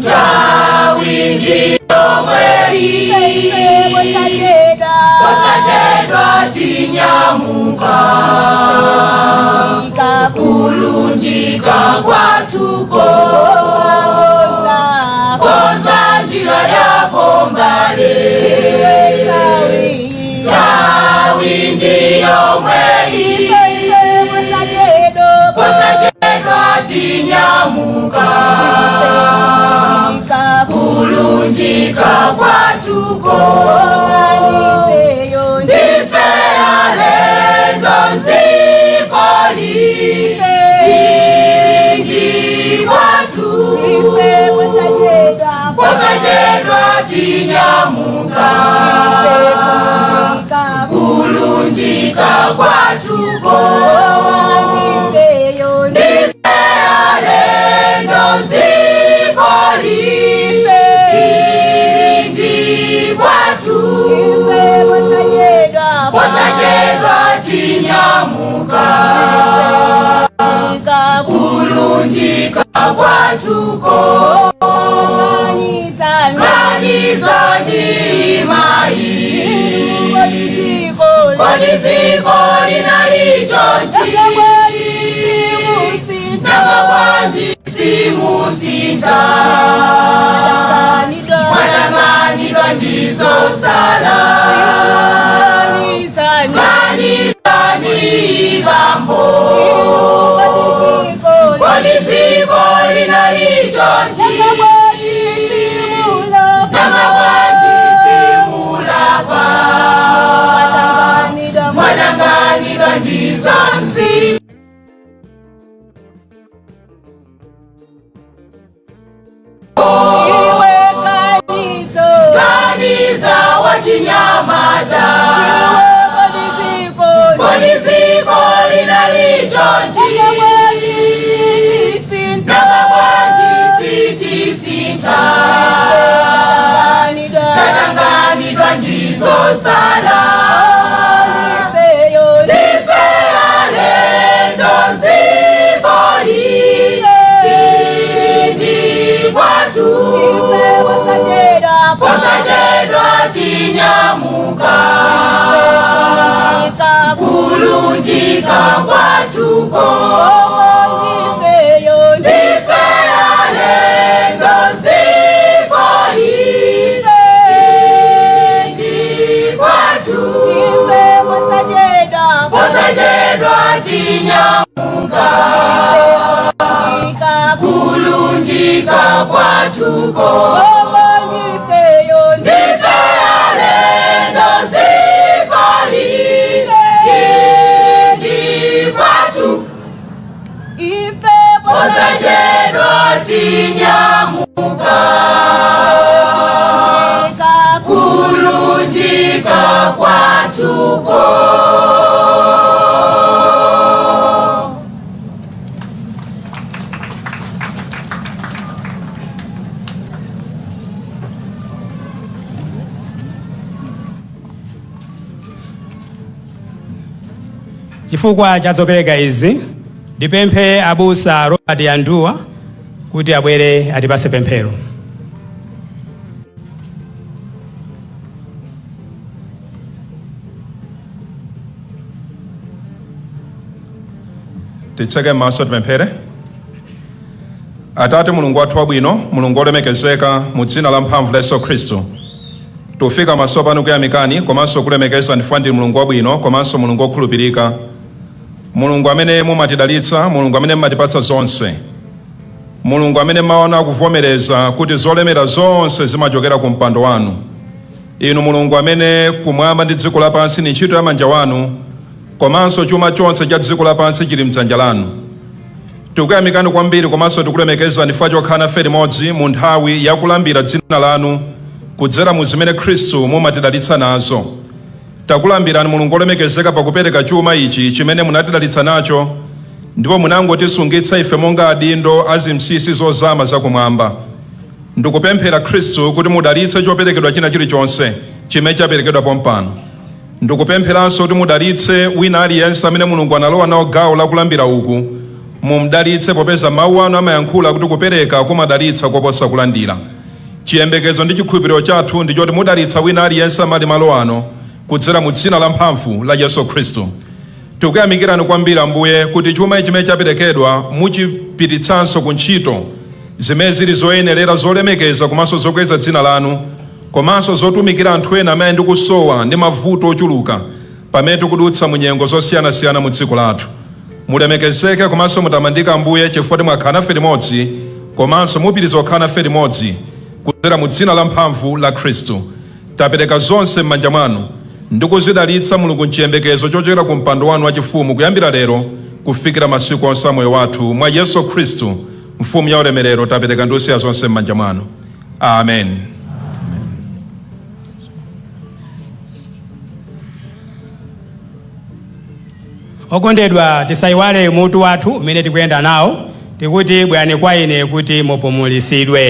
tawi ndiyo mwei, posachedwa tinyamuka, kulunjika kwatuko. Konza njira yako mbale, tawi ndiyo mwei, posachedwa tinyamuka, kulunjika kwatuko. Ndife alendo nzikoli, tiringi kwatu, posachedwa tinyamuka, kulunjika kwatuko. Ndife alendo nzikoli, tiringi kwatu, posachedwa tinyamuka, kulunjika kwatuko. Kanizani mai, kodiziko linalichonji, nakabwanji simusinta, mwadanganidwa ndizo sala. Kanizani bambo, kodiziko linalichonji, nakabwanji simulapa, mwadanganidwa ndizo nsi. Kanisa wachinyamata, kodiziko linalichonji, nakabwanji sitisinta, tadanganidwa ndizo sala. Ndife alendo nzikoli, tiringi kwatu, posachedwa tinyamuka, kulunjika kwatuko. Ndife alendo nzikoli, tiringi kwatu, posachedwa tinyamuka, kulunjika kwatuko. Ndife alendo nzikoli, tiringi kwatu, posachedwa tinyamuka, kulunjika kwatuko. Chifukwa cha zopereka izi, ndipemphe abusa Robert Yanduwa kuti abwere atipase pemphero. Titseke maso tipemphere. Atate Mulungu wathu wabwino, Mulungu olemekezeka mu dzina la mphamvu la Yesu Khristu. Tufika maso pano kuyamikani komanso kulemekeza ndifa ndi Mulungu wabwino komanso Mulungu wokhulupirika. Mulungu amene mumatidalitsa, Mulungu amene mumatipatsa zonse. Mulungu amene maona kuvomereza kuti zolemera zonse zimachokera ku mpando wanu. Inu Mulungu amene kumwamba ndi dziko lapansi ni ntchito ya manja wanu, komanso chuma chonse cha dziko lapansi chili mdzanja lanu. tikuyamikani kwambiri komanso tikulemekezani chifukwa chokhala nafe limodzi mu nthawi yakulambira dzina lanu kudzera mu zimene khristu mumatidalitsa nazo. Takulambirani Mulungu olemekezeka pakupereka chuma ichi chimene munatidalitsa nacho ndipo munangotisungitsa ife monga adindo azimsisi zozama zakumwamba. Ndikupemphera khristu kuti mudalitse choperekedwa china chilichonse chimene chaperekedwa pompano. Ndikupempheranso kuti mudalitse wina aliyense amene Mulungu analowa nawo gawo lakulambira uku, mumdalitse popeza mawu anu amayankhula kuti kupereka kumadalitsa koposa kulandira. Chiyembekezo ndi chikhulupiriro chathu ndi choti mudalitsa wina aliyense amali malo ano kudzera mu dzina la mphamvu la Yesu Khristu. Tikuyamikirani kwambiri Ambuye kuti chuma ichi chimene chaperekedwa muchipititsanso ku ntchito zimene zili zoyenerera zolemekeza komanso zokweza dzina lanu, komanso zotumikira anthu ena amene ndi kusowa ndi mavuto ochuluka pamene tikudutsa mu nyengo zosiyanasiyana mu dziko lathu. Mulemekezeke komanso mutamandika Ambuye chifukwa mwakhala nafe limodzi komanso mupitiriza kukhala nafe limodzi kudzera mu dzina la mphamvu la Khristu. Tapereka zonse m'manja mwanu ndi kuzidalitsa Mulungu mchiyembekezo chochokera ku mpando wanu wachifumu kuyambira lero kufikira masiku onse a moyo wathu mwa Yesu Khristu mfumu ya ulemerero. Tapereka ndi kusiya zonse m'manja mwanu. Amen. Okondedwa, tisayiwale mutu wathu umene tikuyenda nawo tikuti bwerani kwa ine kuti mupumulisidwe.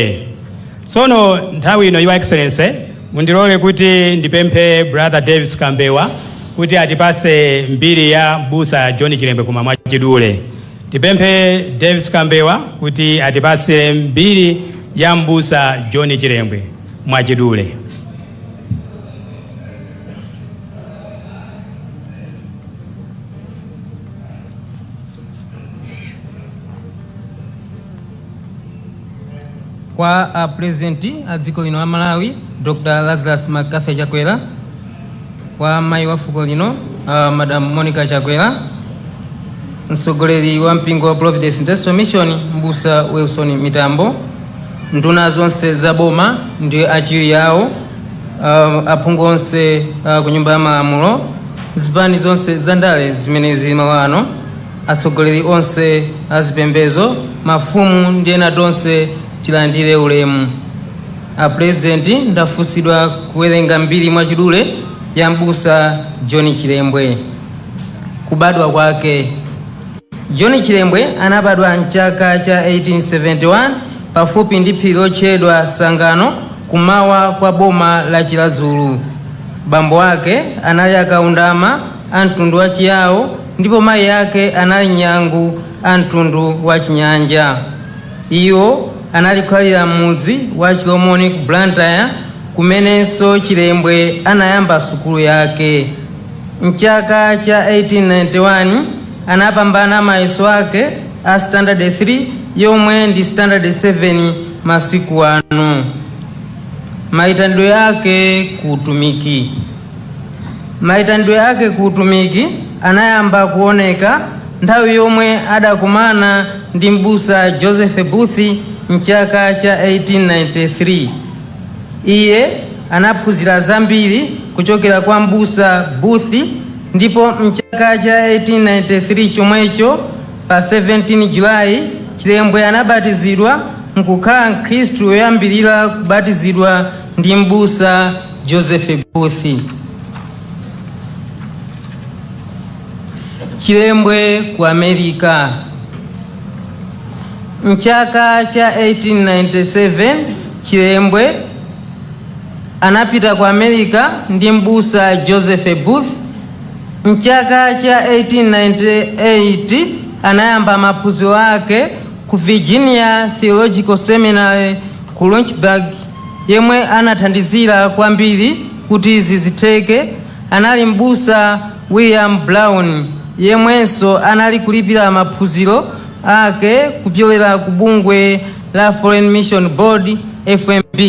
Sono nthawi ino Your Excellency mundilole kuti ndipemphe Brother Davis Kambewa kuti atipase mbiri ya Mbusa John Chilembwe kuma mwachidule. Tipemphe Davis Kambewa kuti atipase mbiri ya Mbusa John Chilembwe mwachidule. Kwa President a dziko lino la Malawi Dr. Lazarus Makafe Chakwera, kwa mai wa fuko lino Madam Monica Chakwera, msogoleri wa mpingo wa Providence International Mission Mbusa Wilson Mitambo, nduna zonse za boma ndi achiwiri yawo, aphungu onse ku nyumba ya malamulo, zipani zonse za ndale zimene zili mawano, atsogoleri onse azipembezo, mafumu ndi ena tonse tilandire ulemu. A President ndafusidwa kuwerenga mbiri mwachidule ya Mbusa John Chilembwe. Kubadwa kwake. John Chilembwe anabadwa mchaka cha 1871 pafupi ndi phiri lotchedwa Sangano kumawa kwa boma la Chilazulu. Bambo wake anali akaundama amtundu wa Chiyawo ndipo mayi yake anali Nyangu amtundu wa Chinyanja. Iwo analikhalira mudzi wa Chilomoni ku Blantyre kumenenso Chilembwe anayamba sukulu yake. Mchaka cha 1891 anapambana mayeso ake a standard 3 yomwe ndi standard 7 masiku ano. Maitandwe yake kuutumiki. Maitandwe yake kuutumiki anayamba kuoneka nthawi yomwe adakumana ndi Mbusa Joseph Booth mchaka cha 1893. Iye anaphunzira zambiri kuchokera kwa Mbusa Booth ndipo mchaka cha 1893 chomwecho pa 17 Julai Chilembwe anabatizidwa nkukhala Mkhristu yoyambirira kubatizidwa ndi Mbusa Joseph Booth. Chilembwe ku Amerika. Mchaka cha 1897 Chilembwe anapita ku Amerika ndi Mbusa Joseph Booth. Mchaka cha 1898 anayamba maphunziro ake ku Virginia Theological Seminary ku Lynchburg, yemwe anathandizira kwambiri kuti izi zitheke anali Mbusa William Brown, yemwenso anali kulipira maphunziro ake kupyolera ku bungwe la Foreign Mission Board FMB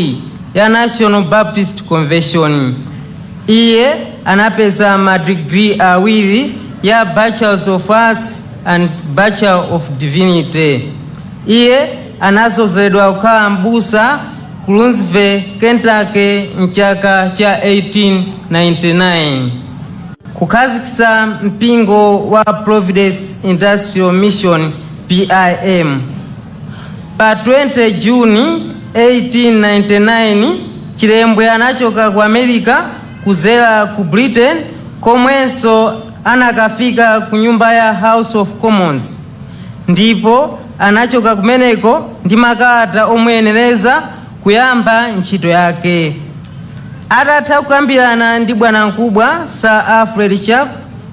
ya National Baptist Convention. Iye anapeza madigrii awiri ya Bachelor of Arts and Bachelor of Divinity. Iye anazozedwa kukhala Mbusa ku Louisville, Kentucky mchaka cha 1899. Kukhazikitsa mpingo wa Providence Industrial Mission PIM. Pa 20 Juni 1899 Chilembwe anachoka ku America kuzera ku Britain, komwenso anakafika ku nyumba ya House of Commons, ndipo anachoka kumeneko ndi makalata omwenereza kuyamba ntchito yake. Atatha kukambirana ndi bwanamkubwa Sir Alfred Sharp,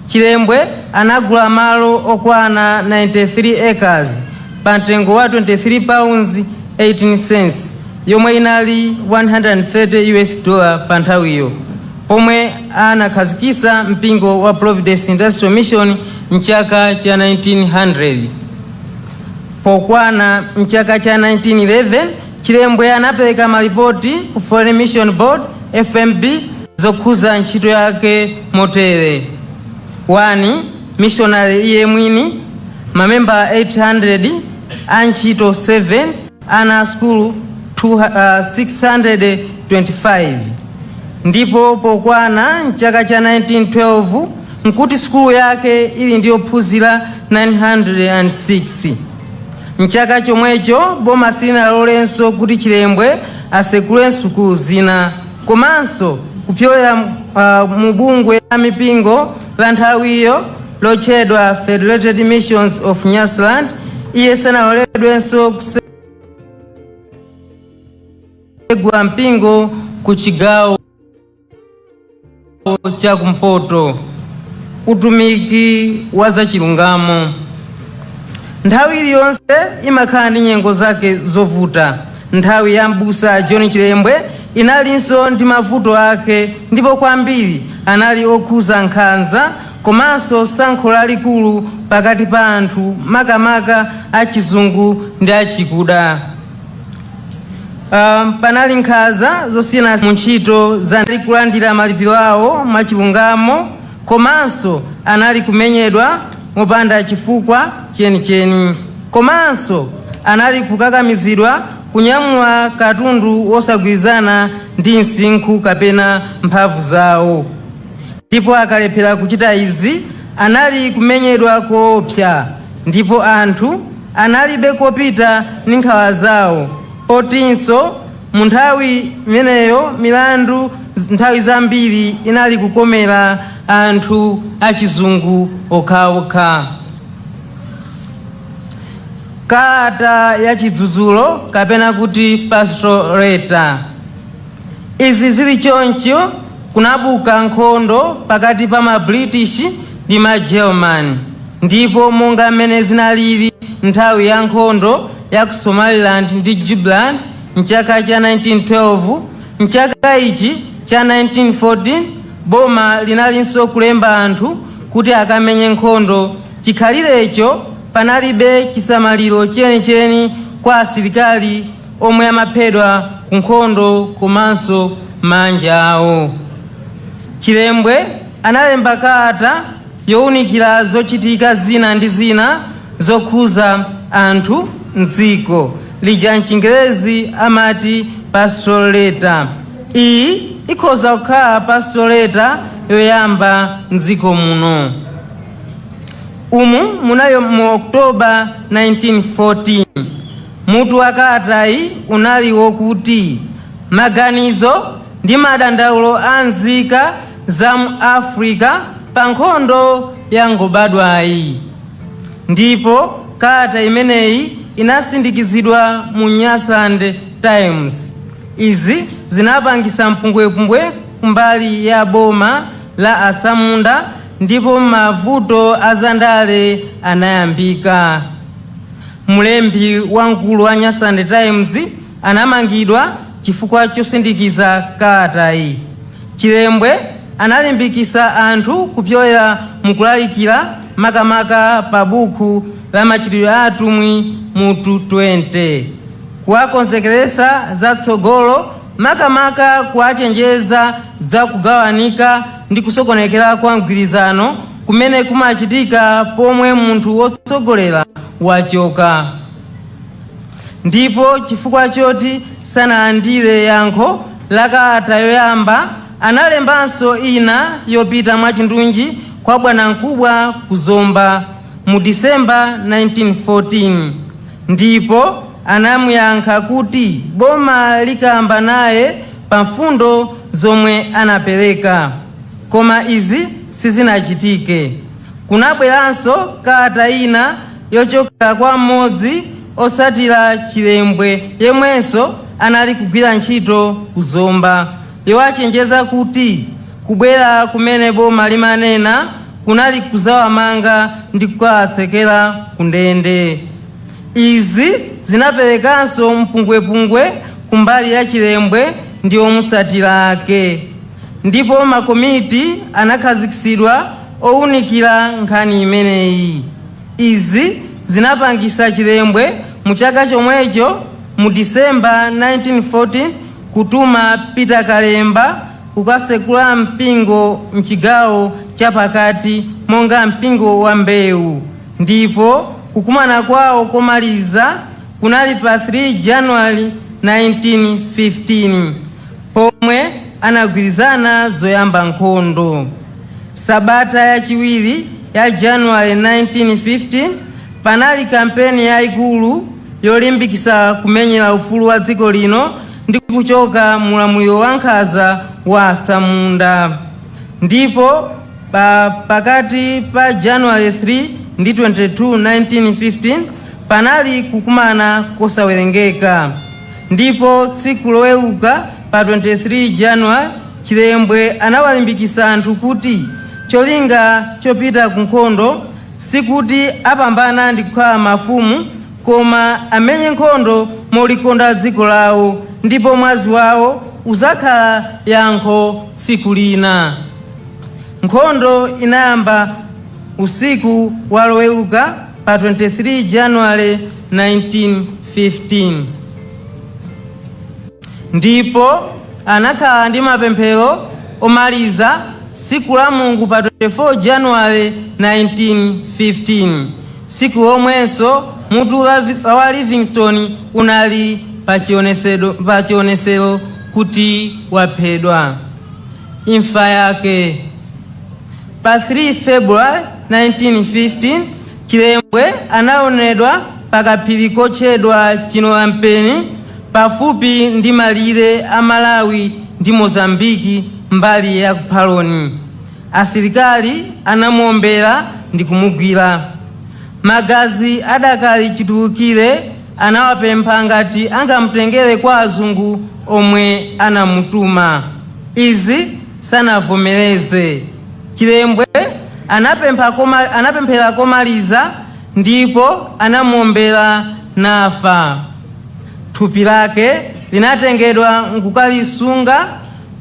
Chilembwe anagula malo okwana 93 acres pa mtengo wa 23 pounds 18 cents, yomwe inali $130 pa nthawiyo, pomwe anakhazikisa mpingo wa Providence Industrial Mission mchaka cha 1900. Pokwana mchaka cha 1911 Chilembwe anapereka malipoti ku Foreign Mission Board FMB zokhuza ntchito yake motere: 1. Missionary iye mwini, mamemba 800, antchito 7, ana skulu 625. Ndipo pokwana mchaka cha 1912 nkuti skulu yake ili ndiyo phunzira 906. Mchaka chomwecho boma silinalolenso kuti Chilembwe asekule sukulu zina, komanso kupyolera mu bungwe la mipingo la nthawiyo lotchedwa Federated Missions of Nyasaland, iye sanaloledwenso kusegula mpingo ku chigawo cha kumpoto. Utumiki wa zachilungamo. Nthawi iliyonse imakhala ndi nyengo zake zovuta. Nthawi ya mbusa John Chilembwe inalinso ndi mavuto ake, ndipo kwambiri anali okhuza nkhanza komanso sankho lalikulu pakati pa anthu makamaka achizungu ndi achikuda. Panali nkhanza zosiyana mu ntchito za kulandira malipiro awo mwachilungamo, komanso anali kumenyedwa mopanda chifukwa chenicheni, komanso anali kukakamizidwa kunyamula katundu osagwirizana ndi msinkhu kapena mphamvu zawo, ndipo akalephera kuchita izi anali kumenyedwa koopsa, ndipo anthu analibe kopita ndi nkhawa zawo. Potinso mu nthawi imeneyo milandu nthawi zambiri inali kukomera anthu achizungu okhaokha. Kalata ya chidzudzulo kapena kuti pastoral letter. Izi zili choncho kunabuka nkhondo pakati pa ma British ndi ma German, ndipo monga mmene zinalili nthawi ya nkhondo ya ku Somaliland ndi Jubaland mchaka cha 1912, mchaka ichi cha 1914 boma linalinso kulemba anthu kuti akamenye nkhondo. Chikhalirecho panalibe chisamaliro chenicheni kwa asilikali omwe amaphedwa ku nkhondo komanso manja awo. Chilembwe analemba kalata yowunikira zochitika zina ndi zina zokhuza anthu mdziko, lija mchingerezi amati pastoral letter. Iyi ikhoza kukhala pastoral letter yoyamba mdziko muno. Umu munayo mu Oktoba 1914. Mutu wa kalatayi unali wokuti maganizo ndi madandaulo a nzika za mu Africa pa nkhondo ya ngobadwayi. Ndipo kalata imeneyi inasindikizidwa mu Nyasaland Times. Izi zinapangisa mpungwepungwe kumbali ya boma la Asamunda, ndipo mavuto azandale anayambika. Mlembi wamkulu wa Nyasaland Times anamangidwa chifukwa chosindikiza kalatayi. Chilembwe analimbikisa anthu kupyolera mukulalikira makamaka pa buku la machitidwe a atumwi mutu 20, kuwakonzekeresa zatsogolo makamaka kuwachenjeza za kugawanika ndi kusokonekera kwa mgwirizano kumene kumachitika pomwe munthu wotsogolera wachoka. Ndipo chifukwa choti sanalandire yankho la kalata yoyamba, analembanso ina yopita mwachindunji kwa bwanamkubwa ku Zomba mu Disemba 1914, ndipo anamuyankha kuti boma likamba naye pa mfundo zomwe anapereka, koma izi sizinachitike. Kunabweranso kalata ina yochokera kwa mmodzi osatira Chilembwe yemwenso anali kugwira ntchito kuzomba, yowachenjeza kuti kubwera kumene boma limanena kunali kuzawamanga ndi kukawatsekera ku ndende. Izi zinaperekanso mpungwepungwe kumbali ya Chilembwe ndi omusatira ake, ndipo makomiti anakhazikitsidwa owunikira nkhani imeneyi. Izi zinapangisa Chilembwe mu chaka chomwecho mu Disemba 1914 kutuma Peter Kalemba kukasekula mpingo mchigawo chapakati monga mpingo wa Mbewu, ndipo kukumana kwawo komaliza kunali pa 3 January 1915 pomwe anagwirizana zoyamba nkhondo. Sabata yachiwiri ya January 1915 panali kampeni yaikulu yolimbikisa kumenyera ufulu wa dziko lino ndi kuchoka mulamuliro wa nkhanza wa Samunda, ndipo pakati pa January 3 ndi 22 1915 panali kukumana kosawerengeka, ndipo tsiku loweruka pa 23 January Chilembwe anawalimbikisa anthu kuti cholinga chopita ku nkhondo sikuti apambana ndi kukhala mafumu, koma amenye nkhondo molikonda dziko lawo, ndipo mwazi wawo uzakhala yankho tsiku lina. Nkhondo inayamba usiku wa loweruka pa 23 January 1915, ndipo anakhala ndi mapemphero omaliza siku la Mulungu pa 24 January 1915. Siku lomwenso mutu wa Livingstone unali pa chionesero kuti waphedwa. Imfa yake pa 3 February 1915 Chilembwe anaonedwa pakaphiri kotchedwa Chinowampeni pafupi ndi malire a Malawi ndi Mozambiki mbali ya kuphaloni. Asilikali anamuombera ndi kumugwira. Magazi adakali chitulukire anawapempha ngati angamutengere kwa azungu omwe anamutuma. Izi sanavomereze. Chilembwe anapemphera komaliza ndipo anamuombera nafa. Thupi lake linatengedwa nkukalisunga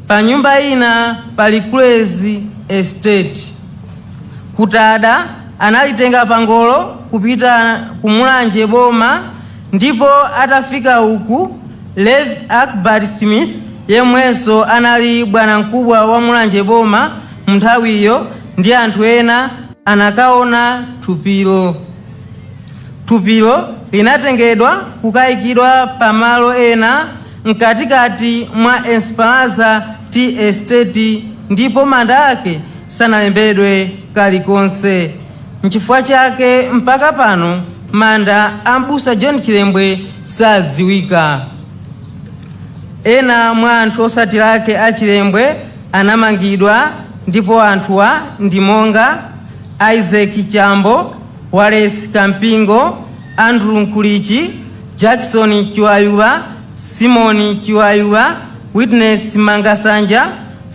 pa nyumba ina pa Likulezi Estate. Kutada analitenga pangolo kupita kumulanje boma, ndipo atafika uku Lev Akbar Smith yemwenso anali bwana mkubwa wa mulanje boma mnthawiyo ndi anthu ena anakaona thupilo. Thupilo linatengedwa kukayikidwa pamalo ena mkatikati mwa Esperanza Tea Estate, ndipo manda ake sanalembedwe kalikonse. Nchifukwa chake mpaka pano manda a M'busa John Chilembwe sadziwika. Ena mwa anthu osatira ake a Chilembwe anamangidwa, ndipo anthuwa ndi monga Isaac Chambo, Wallace Kampingo, Andrew Nkulichi, Jackson Chiwayula, Simon Chiwayula, Witness Mangasanja,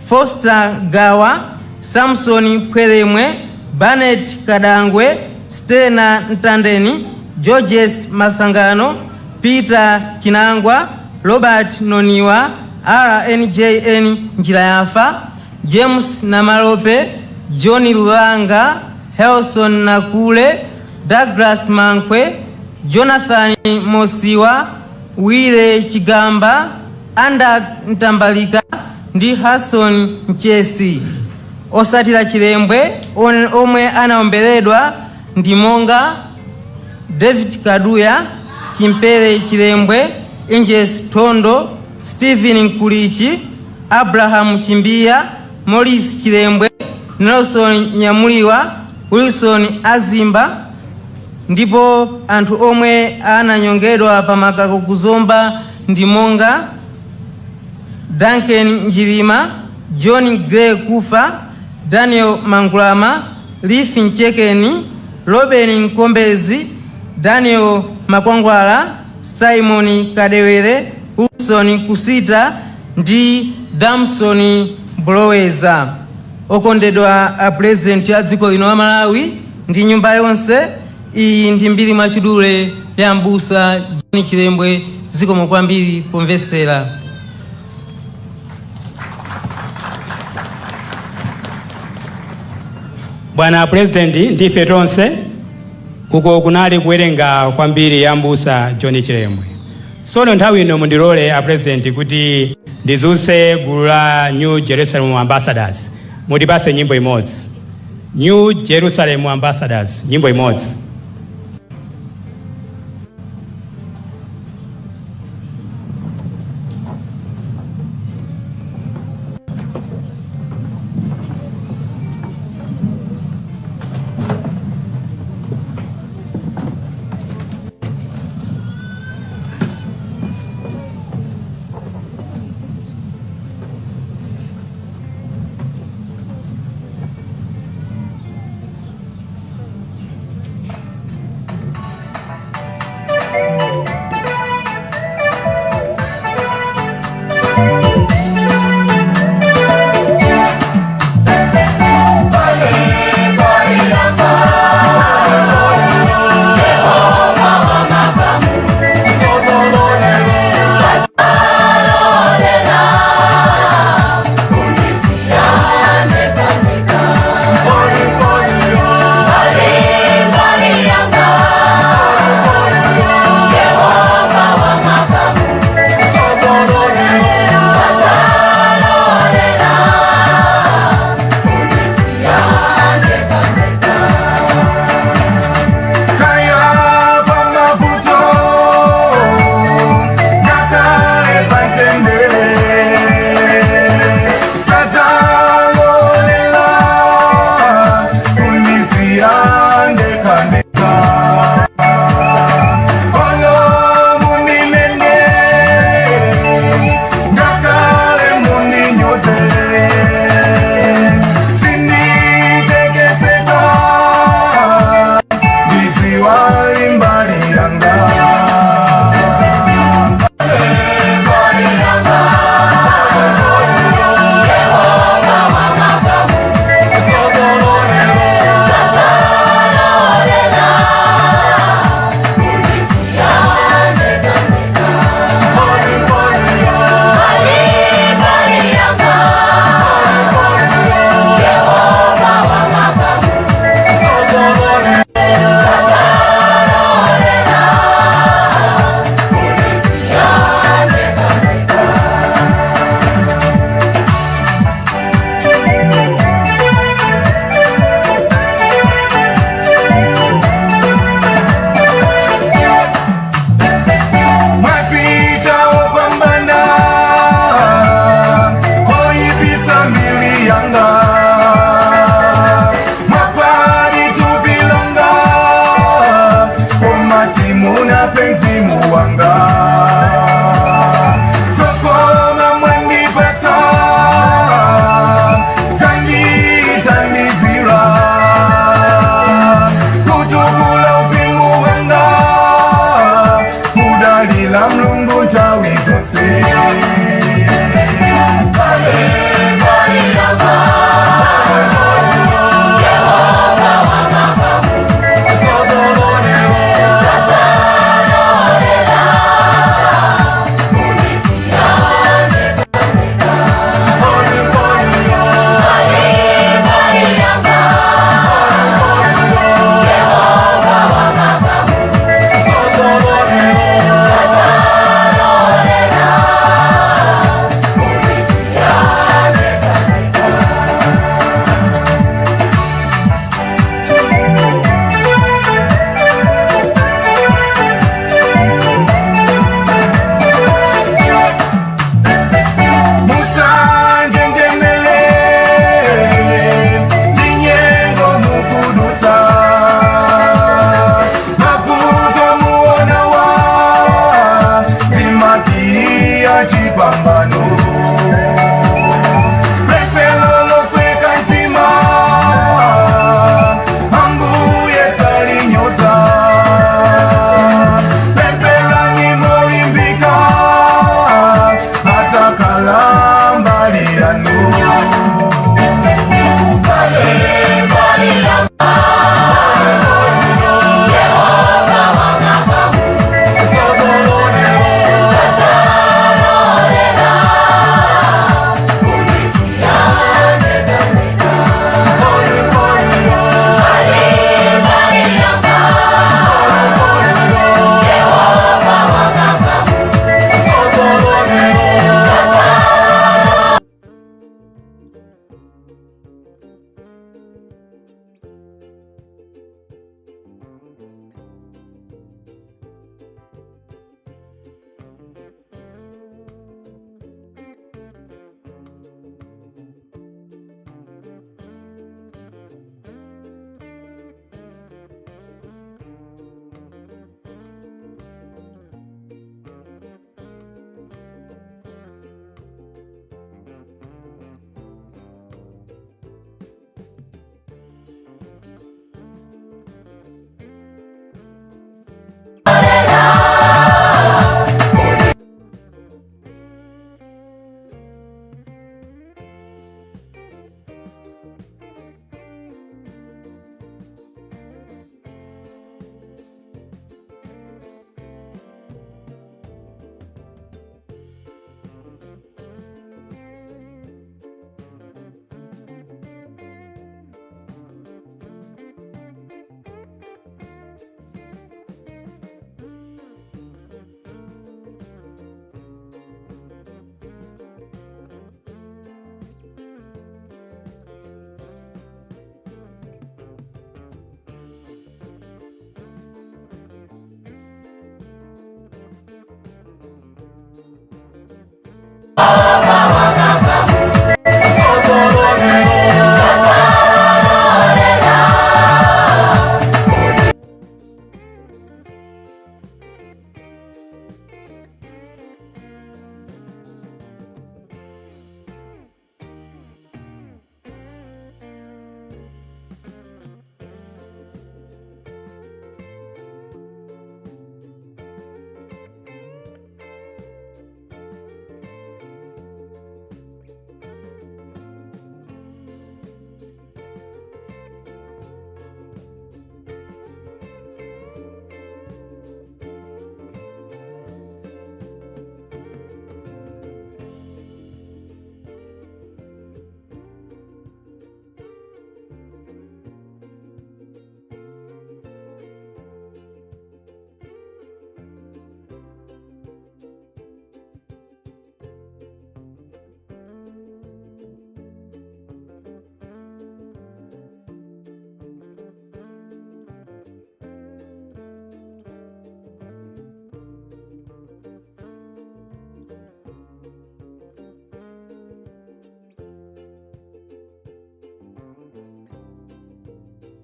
Foster Gawa, Samson Pwelemwe, Barnett Kadangwe, Stena Ntandeni, Georges Masangano, Peter Kinangwa, Robert Noniwa, RNJN Njirayafa, James Namalope, Johnny Lulanga, Helson Nakule, Douglas Mankwe, Jonathan Mosiwa, Wile Chigamba, Anda Ntambalika ndi Hasson Mchesi. Osatira Chilembwe omwe anaomberedwa ndi monga David Kaduya, Chimpere Chilembwe, Injes Tondo, Stephen Nkulichi, Abraham Chimbia, Morris Chilembwe, Nelson Nyamuliwa, Wilson Azimba, ndipo anthu omwe ananyongedwa pamakako kuzomba ndi monga Duncan Njirima, John Gray Kufa, Daniel Mangulama, Leaf Nchekeni, Robin Nkombezi, Daniel Makwangwala, Simon Kadewere, Wilson Kusita ndi Damson Bloweza. Okondedwa a president ya dziko lino la Malawi ndi nyumba yonse, iyi ndi mbiri mwachidule ya mbusa John Chilembwe. Zikomo kwambiri pomvesera. Bwana President, ndife tonse uko kunali kuwerenga kwambiri ya mbusa John Chilembwe. Sono nthawi ino mundilole a President kuti ndizuse gulu la New Jerusalem Ambassadors. Mutipase nyimbo imodzi. New Jerusalem Ambassadors, nyimbo imodzi.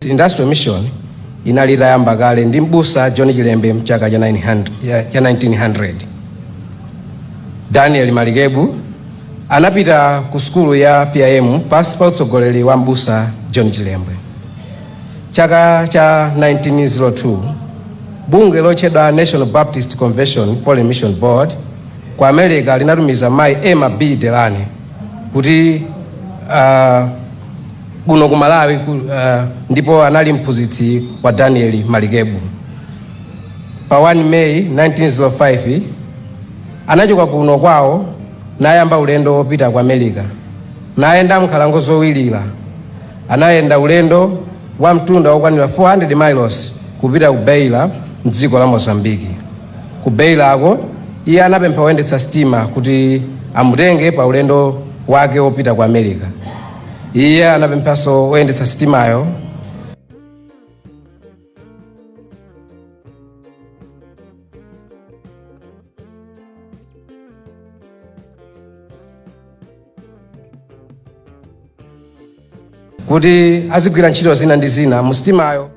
Industrial Mission inali itayamba kale ndi m'busa John Chilembe mchaka cha 1900. Daniel Malikebu anapita ku skulu ya PIM pasi pa utsogoleri wa m'busa John Chilembe. Chaka cha 1902 bunge lotchedwa National Baptist Convention Foreign Mission Board ku America linatumiza mayi Emma B. Delane kuti kuno ku Malawi ndipo anali mphunzitsi wa Daniel Malikebu. Pa 1 May 1905 anachoka kuno kwawo nayamba ulendo wopita ku America, nayenda m'nkhalango zowirira. Anayenda ulendo wa mtunda wokwanira 400 miles kupita ku Beira mdziko la Mozambique. Ku Beira ako iye anapempha woyendetsa sitima kuti amutenge pa ulendo wake wopita ku America. Iye anapemphanso woyendetsa sitimayo kuti azigwira ntchito zina ndi zina mu sitimayo.